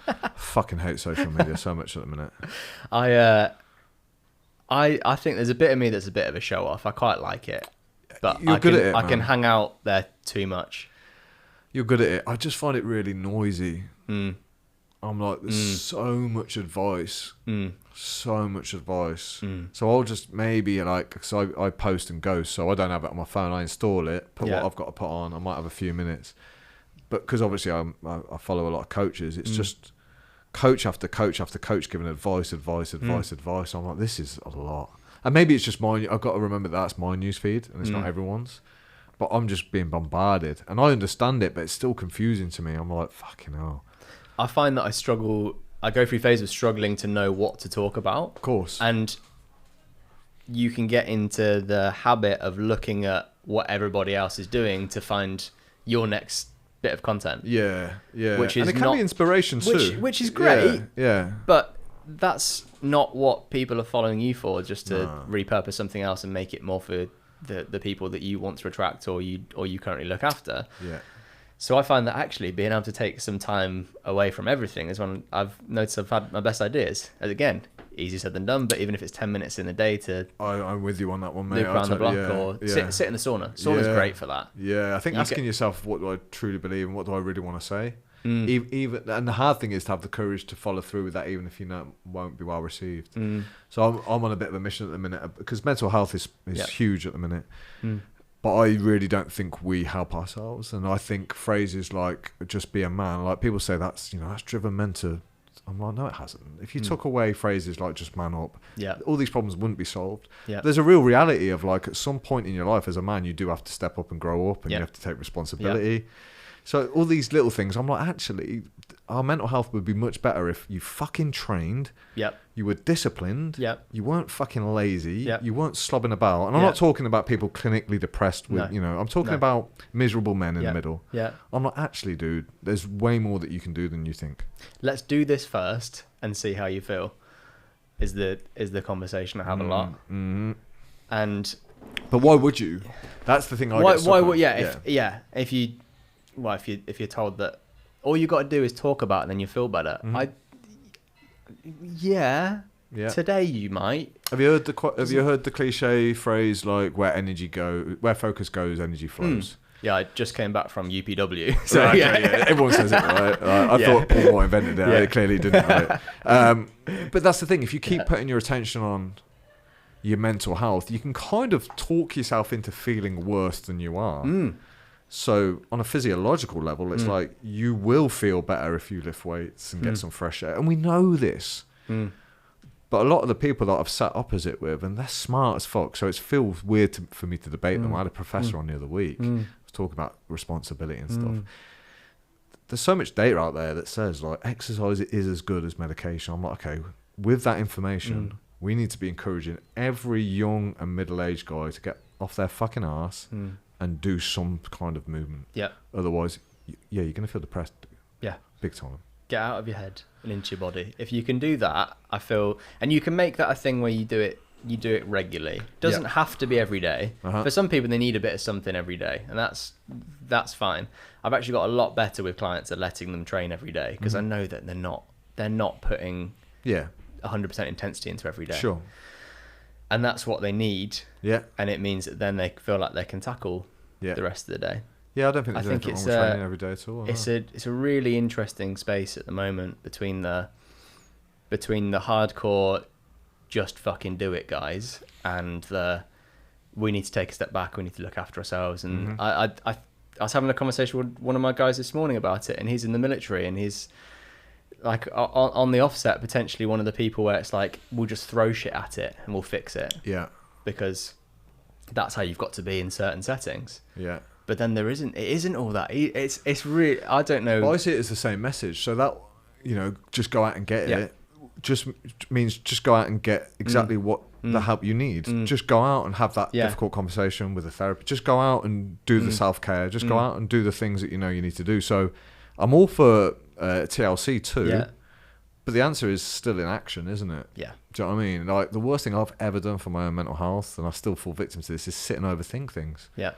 I fucking hate social media so much at the minute. I think there's a bit of me that's a bit of a show off. I quite like it, but You're good at it, I can hang out there too much. You're good at it. I just find it really noisy. I'm like, there's so much advice. So much advice. So I'll just maybe, like, because I post and ghost, so I don't have it on my phone. I install it, put what I've got to put on. I might have a few minutes. But because obviously I follow a lot of coaches, it's just coach after coach after coach giving advice. I'm like, this is a lot. And maybe it's just mine. I've got to remember that's my newsfeed and it's not everyone's. But I'm just being bombarded. And I understand it, but it's still confusing to me. I'm like, fucking hell. I find that I go through phases of struggling to know what to talk about. Of course. And you can get into the habit of looking at what everybody else is doing to find your next bit of content. Yeah. Which is and it can be inspiration too. Which is great. Yeah. But that's not what people are following you for, just to repurpose something else and make it more for the people that you want to attract or you currently look after. Yeah. So I find that actually being able to take some time away from everything is when I've noticed I've had my best ideas. And again, easier said than done, but even if it's 10 minutes in a day to... I'm with you on that one, mate. Loop around the block or sit in the sauna. Sauna's great for that. Yeah, I think asking yourself, what do I truly believe and what do I really want to say? Even and the hard thing is to have the courage to follow through with that, even if you know it won't be well received. So I'm on a bit of a mission at the minute, because mental health is huge at the minute. But I really don't think we help ourselves. And I think phrases like just be a man, like people say that's driven men to... I'm like, no, it hasn't. If you took away phrases like just man up, all these problems wouldn't be solved. There's a real reality of, like, at some point in your life as a man, you do have to step up and grow up and you have to take responsibility. So all these little things, I'm like, actually, our mental health would be much better if you fucking trained. Yep. You were disciplined. Yep. You weren't fucking lazy. Yep. You weren't slobbing about. And I'm not talking about people clinically depressed with, I'm talking about miserable men in the middle. Yeah. I'm like, actually, dude, there's way more that you can do than you think. Let's do this first and see how you feel. Is the conversation I have a lot. Mm-hmm. And but why would you? That's the thing. Why would if you're told that all you got to do is talk about it, then you feel better. Mm-hmm. Yeah. Today you might. Have you heard the cliche phrase like where focus goes, energy flows? Yeah, I just came back from UPW. So right, yeah, everyone says it, right? I thought Paul Moore invented it. It clearly didn't. Right? But that's the thing. If you keep putting your attention on your mental health, you can kind of talk yourself into feeling worse than you are. So on a physiological level, it's like you will feel better if you lift weights and get some fresh air. And we know this. But a lot of the people that I've sat opposite with, and they're smart as fuck, so it feels weird for me to debate them. I had a professor on the other week. Talking about responsibility and stuff. There's so much data out there that says like exercise is as good as medication. I'm like, okay, with that information, we need to be encouraging every young and middle-aged guy to get off their fucking ass and do some kind of movement. Yeah. Otherwise, you're going to feel depressed. Yeah. Big time. Get out of your head and into your body. If you can do that, I feel, and you can make that a thing where you do it regularly. Doesn't have to be every day. For some people, they need a bit of something every day, and that's fine. I've actually got a lot better with clients at letting them train every day because I know that they're not putting 100% intensity into every day. Sure. And that's what they need. Yeah. And it means that then they feel like they can tackle the rest of the day. Yeah, I don't think there's anything wrong with training every day at all. It's a really interesting space at the moment between the hardcore just fucking do it guys and we need to take a step back, we need to look after ourselves. And I was having a conversation with one of my guys this morning about it, and he's in the military, and he's like on the offset potentially one of the people where it's like we'll just throw shit at it and we'll fix it. Yeah. Because that's how you've got to be in certain settings. Yeah. But then it isn't all that. It's really, I don't know. Well, I see it as the same message. So that, just go out and get it. Just means just go out and get exactly what the help you need. Just go out and have that difficult conversation with a therapist. Just go out and do the self-care. Just go out and do the things that you need to do. So I'm all for TLC too. Yeah. But the answer is still in action, isn't it? Yeah. Do you know what I mean? Like the worst thing I've ever done for my own mental health, and I still fall victim to this, is sit and overthink things. Yeah.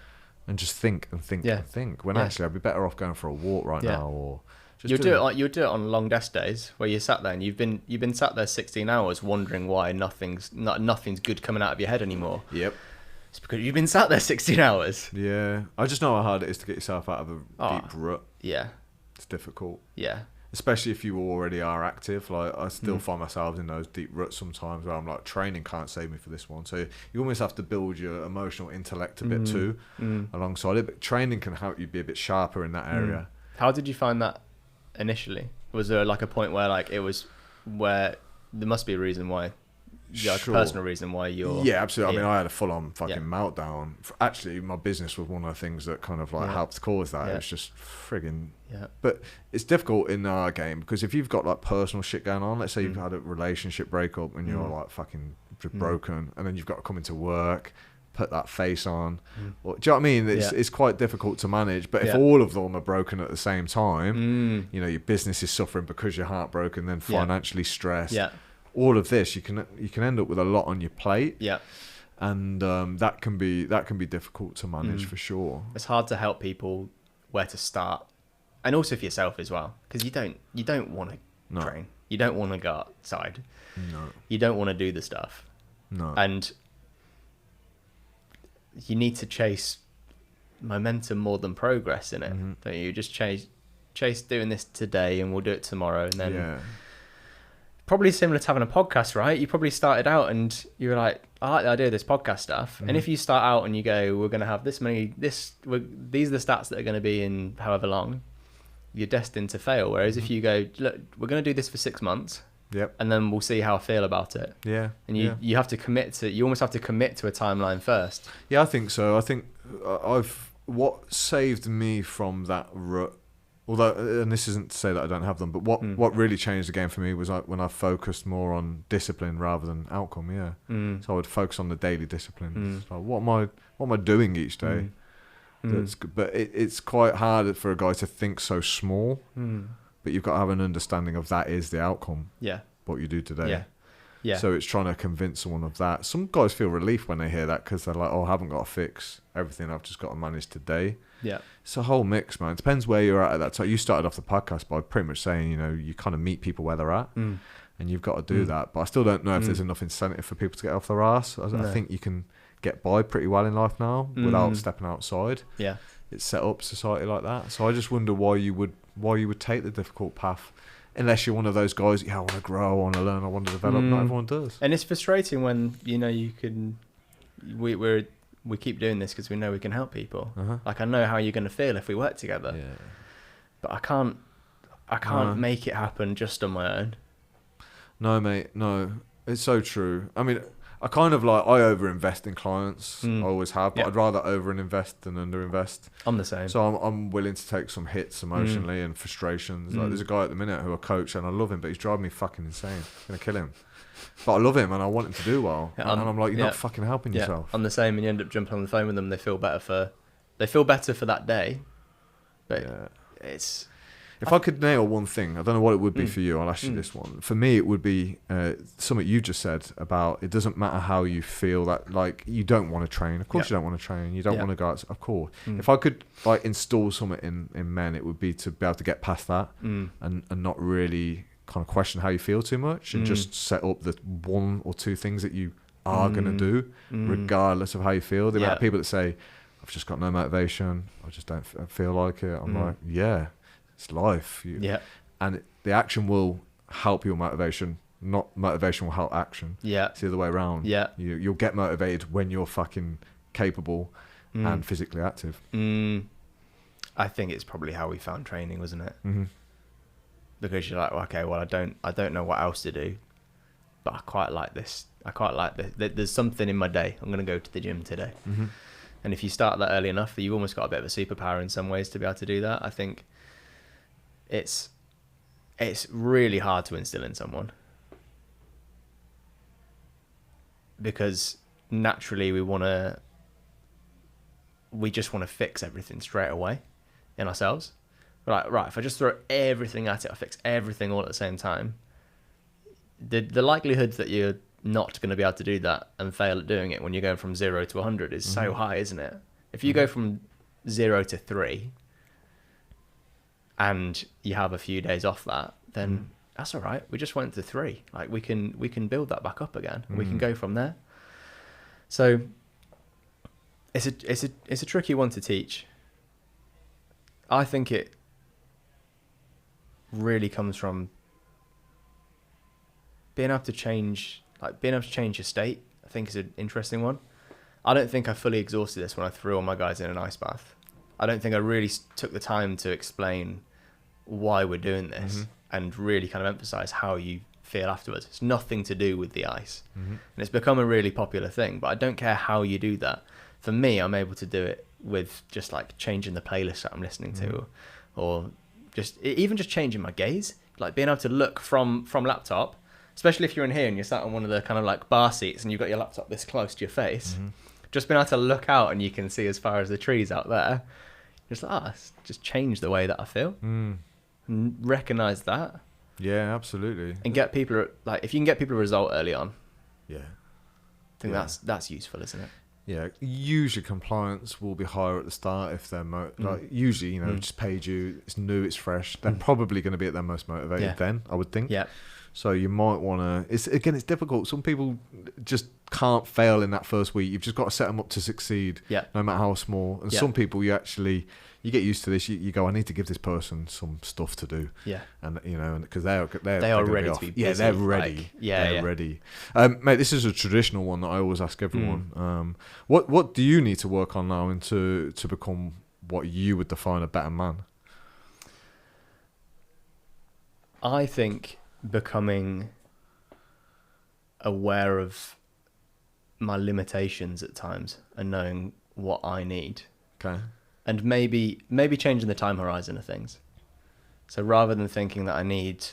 And just think and think and think. When actually I'd be better off going for a walk right now, or you'll do it on long desk days where you sat there and you've been sat there 16 hours wondering why nothing's good coming out of your head anymore. Yep. It's because you've been sat there 16 hours. Yeah. I just know how hard it is to get yourself out of a deep rut. Yeah. It's difficult. Yeah. Especially if you already are active. Like I still find myself in those deep ruts sometimes where I'm like, training can't save me for this one. So you almost have to build your emotional intellect a bit too alongside it. But training can help you be a bit sharper in that area. How did you find that initially? Was there like a point where where there must be a reason why? Yeah, like a personal reason why you're... Yeah, absolutely. I mean, I had a full-on fucking meltdown. Actually, my business was one of the things that kind of helped cause that. It was just frigging... Yeah. But it's difficult in our game because if you've got like personal shit going on, let's say you've had a relationship breakup and you're like fucking broken, and then you've got to come into work, put that face on. Or, do you know what I mean? It's quite difficult to manage. But if all of them are broken at the same time, your business is suffering because you're heartbroken, then financially stressed. Yeah. All of this, you can end up with a lot on your plate. Yeah. And that can be difficult to manage for sure. It's hard to help people where to start, and also for yourself as well, because you don't want to train, you don't want to go outside, you don't want to do the stuff, and you need to chase momentum more than progress in it. Don't you? Just chase doing this today, and we'll do it tomorrow, and then. Probably similar to having a podcast, right? You probably started out and you were like, I like the idea of this podcast stuff. And if you start out and you go, we're going to have these are the stats that are going to be in however long, you're destined to fail. Whereas if you go, look, we're going to do this for 6 months. Yep. And then we'll see how I feel about it. Yeah. And you have to you almost have to commit to a timeline first. Yeah, I think so. I think what saved me from that rut Although, and this isn't to say that I don't have them, but what really changed the game for me was like when I focused more on discipline rather than outcome. Yeah. So I would focus on the daily disciplines. Like, what am I doing each day? But it's quite hard for a guy to think so small. But you've got to have an understanding of that is the outcome. Yeah. What you do today. Yeah. Yeah. So it's trying to convince someone of that. Some guys feel relief when they hear that because they're like, oh, I haven't got to fix everything. I've just got to manage today. Yeah. It's a whole mix, man. It depends where you're at that time. You started off the podcast by pretty much saying, you kind of meet people where they're at and you've got to do that. But I still don't know if there's enough incentive for people to get off their ass. I think you can get by pretty well in life now without stepping outside. Yeah. It's set up society like that. So I just wonder why you would take the difficult path. Unless you're one of those guys, I want to grow, I want to learn, I want to develop. Not everyone does. And it's frustrating when, you can... We keep doing this because we know we can help people. Like, I know how you're going to feel if we work together. Yeah. But I can't make it happen just on my own. No, mate, no. It's so true. I mean... I kind of I overinvest in clients. I always have, but I'd rather over-invest than under-invest. I'm the same. So I'm willing to take some hits emotionally and frustrations. Like, there's a guy at the minute who I coach and I love him, but he's driving me fucking insane. I'm going to kill him. But I love him and I want him to do well. And I'm like, you're not fucking helping yourself. I'm the same, and you end up jumping on the phone with them. They feel better for that day. But it's... If I could nail one thing, I don't know what it would be for you. I'll ask you this one. For me, it would be something you just said about it doesn't matter how you feel. That like you don't want to train. Of course, you don't want to train. You don't want to go out. Of course. If I could install something in men, it would be to be able to get past that and not really kind of question how you feel too much and just set up the one or two things that you are going to do, regardless of how you feel. The amount of people that say, "I've just got no motivation. I just don't feel like it." I'm like, yeah. It's life. And the action will help your motivation. Not motivation will help action. Yeah. It's the other way around. Yeah. You'll get motivated when you're fucking capable and physically active. I think it's probably how we found training, wasn't it? Because you're like, okay, well, I don't know what else to do, but I quite like this. There's something in my day. I'm going to go to the gym today. And if you start that early enough, you've almost got a bit of a superpower in some ways to be able to do that. I think it's really hard to instill in someone because naturally we just want to fix everything straight away in ourselves. We're like, right, if I just throw everything at it, I fix everything all at the same time, the likelihood that you're not going to be able to do that and fail at doing it when you're going from 0 to 100 is so high, isn't it? If you go from 0 to 3 and you have a few days off that, then that's all right. We just went to 3. Like we can build that back up again. We can go from there. So it's a tricky one to teach. I think it really comes from being able to change your state. I think is an interesting one. I don't think I fully exhausted this when I threw all my guys in an ice bath. I don't think I really took the time to explain why we're doing this and really kind of emphasize how you feel afterwards. It's nothing to do with the ice. And it's become a really popular thing, but I don't care how you do that. For me, I'm able to do it with just like changing the playlist that I'm listening to, or just changing my gaze, like being able to look from laptop, especially if you're in here and you're sat on one of the kind of like bar seats and you've got your laptop this close to your face, just being able to look out and you can see as far as the trees out there. Just like, just change the way that I feel and recognize that. Yeah, absolutely. And get people, like, if you can get people a result early on, I think that's useful, isn't it? Yeah, usually compliance will be higher at the start if they're usually, just paid you, it's new, it's fresh. They're probably going to be at their most motivated then, I would think. Yeah. So you might want to. It's difficult. Some people just can't fail in that first week. You've just got to set them up to succeed, no matter how small. And some people, you get used to this. You go, I need to give this person some stuff to do. Yeah. And because they are ready to be busy. Yeah, they're ready. They're ready. Mate, this is a traditional one that I always ask everyone. What do you need to work on now to become what you would define a better man? I think becoming aware of my limitations at times and knowing what I need. Okay. And maybe changing the time horizon of things. So rather than thinking that I need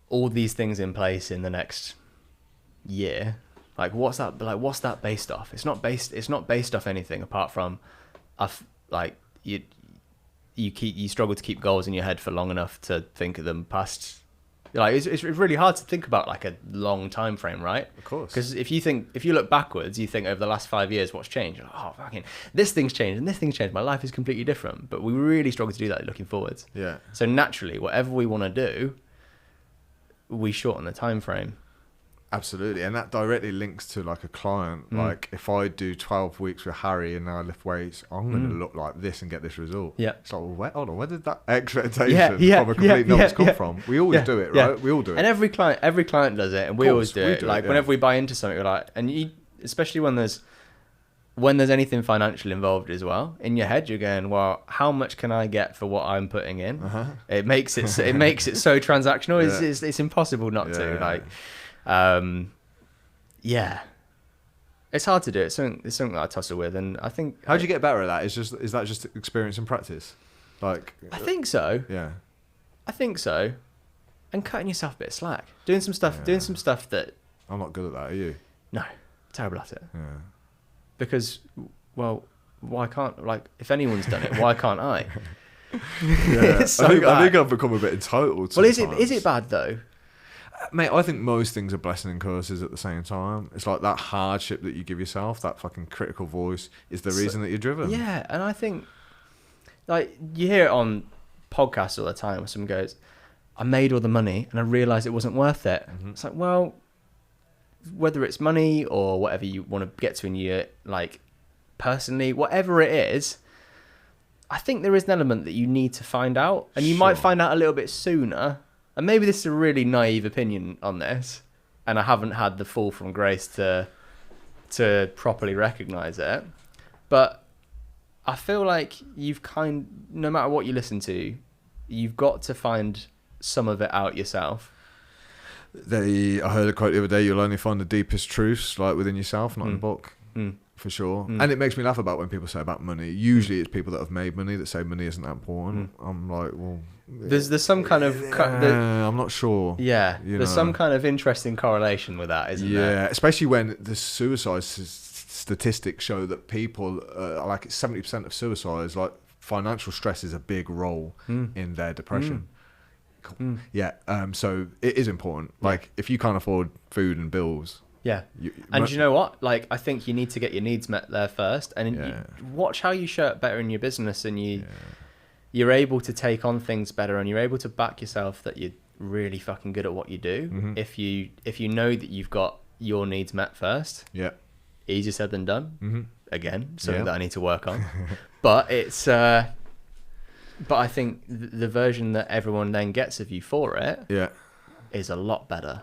all these things in place in the next year, like what's that based off? It's not based off anything apart from you struggle to keep goals in your head for long enough to think of them past. Like it's really hard to think about like a long time frame, right? Of course. Because if you look backwards, you think over the last 5 years, what's changed? Like, oh, fucking, this thing's changed and this thing's changed. My life is completely different. But we really struggle to do that looking forwards. Yeah. So naturally, whatever we want to do, we shorten the time frame. Absolutely, and that directly links to like a client. Like if I do 12 weeks with Harry and now I lift weights, I'm going to look like this and get this result. Yeah. It's like, well, hold on, where did that expectation from a complete novice come from? We always do it, right? We all do it. And every client does it, and we always do it. Like whenever we buy into something, we're like, and you, especially when there's anything financial involved as well, in your head you're going, well, how much can I get for what I'm putting in? It makes it so transactional. It's impossible not to. Like. It's hard to do. It's something that I tussle with, and I think. How do you get better at that? Is that just experience and practice? Like, I think so. Yeah, I think so. And cutting yourself a bit of slack, doing some stuff that. I'm not good at that. Are you? No, terrible at it. Yeah. Because, well, why can't if anyone's done it, why can't I? Yeah, I think I've become a bit entitled. Well, is it bad though? Mate, I think most things are blessing and curses at the same time. It's like that hardship that you give yourself, that fucking critical voice, is the reason that you're driven. Yeah, and I think, like, you hear it on podcasts all the time where someone goes, I made all the money and I realised it wasn't worth it. Mm-hmm. It's like, well, whether it's money or whatever you want to get to in your, like, personally, whatever it is, I think there is an element that you need to find out. And you might find out a little bit sooner. And maybe this is a really naive opinion on this, and I haven't had the fall from grace to properly recognise it. But I feel like no matter what you listen to, you've got to find some of it out yourself. I heard a quote the other day, you'll only find the deepest truths like within yourself, not in a book. For sure. And it makes me laugh about when people say about money. Usually it's people that have made money that say money isn't that important. I'm like, well, there's some kind of I'm not sure. Yeah, there's some kind of interesting correlation with that, isn't there? Yeah, especially when the suicide statistics show that people like 70% of suicides, like financial stress is a big role in their depression. Yeah, so it is important. Like if you can't afford food and bills. Yeah, and you know what? Like, I think you need to get your needs met there first, and you watch how you show up better in your business, and you're able to take on things better, and you're able to back yourself that you're really fucking good at what you do. If you know that you've got your needs met first. Yeah, easier said than done. Again, something that I need to work on. But it's but I think the version that everyone then gets of you for it is a lot better.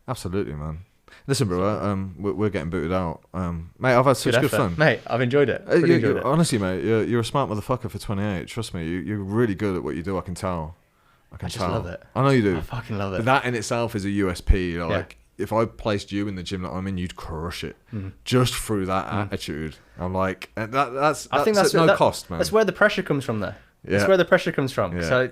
Absolutely, man. Listen, bro, we're getting booted out. Mate, I've had such good fun. Mate, I've enjoyed it. Enjoyed it. Honestly, mate, you're a smart motherfucker for 28. Trust me, you're really good at what you do. I can tell. I just love it. I know you do. I fucking love it. But that in itself is a USP. Like, if I placed you in the gym that I'm in, you'd crush it. Just through that attitude. I'm like, and that's I think that's no cost, man. That's where the pressure comes from, though. Yeah. That's where the pressure comes from. Yeah. So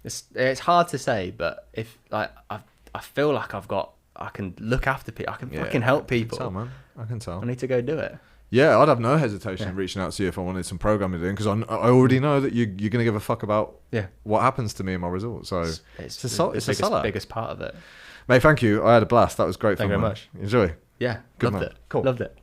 it's hard to say, but if like I feel like I can look after people. I can fucking help people. I can tell, man. I can tell. I need to go do it. Yeah, I'd have no hesitation in reaching out to you if I wanted some programming doing, because I already know that you're going to give a fuck about what happens to me and my results. So it's the biggest part of it. Mate, thank you. I had a blast. That was great. Thank you very much. Enjoy. Yeah, loved it. Cool. Loved it.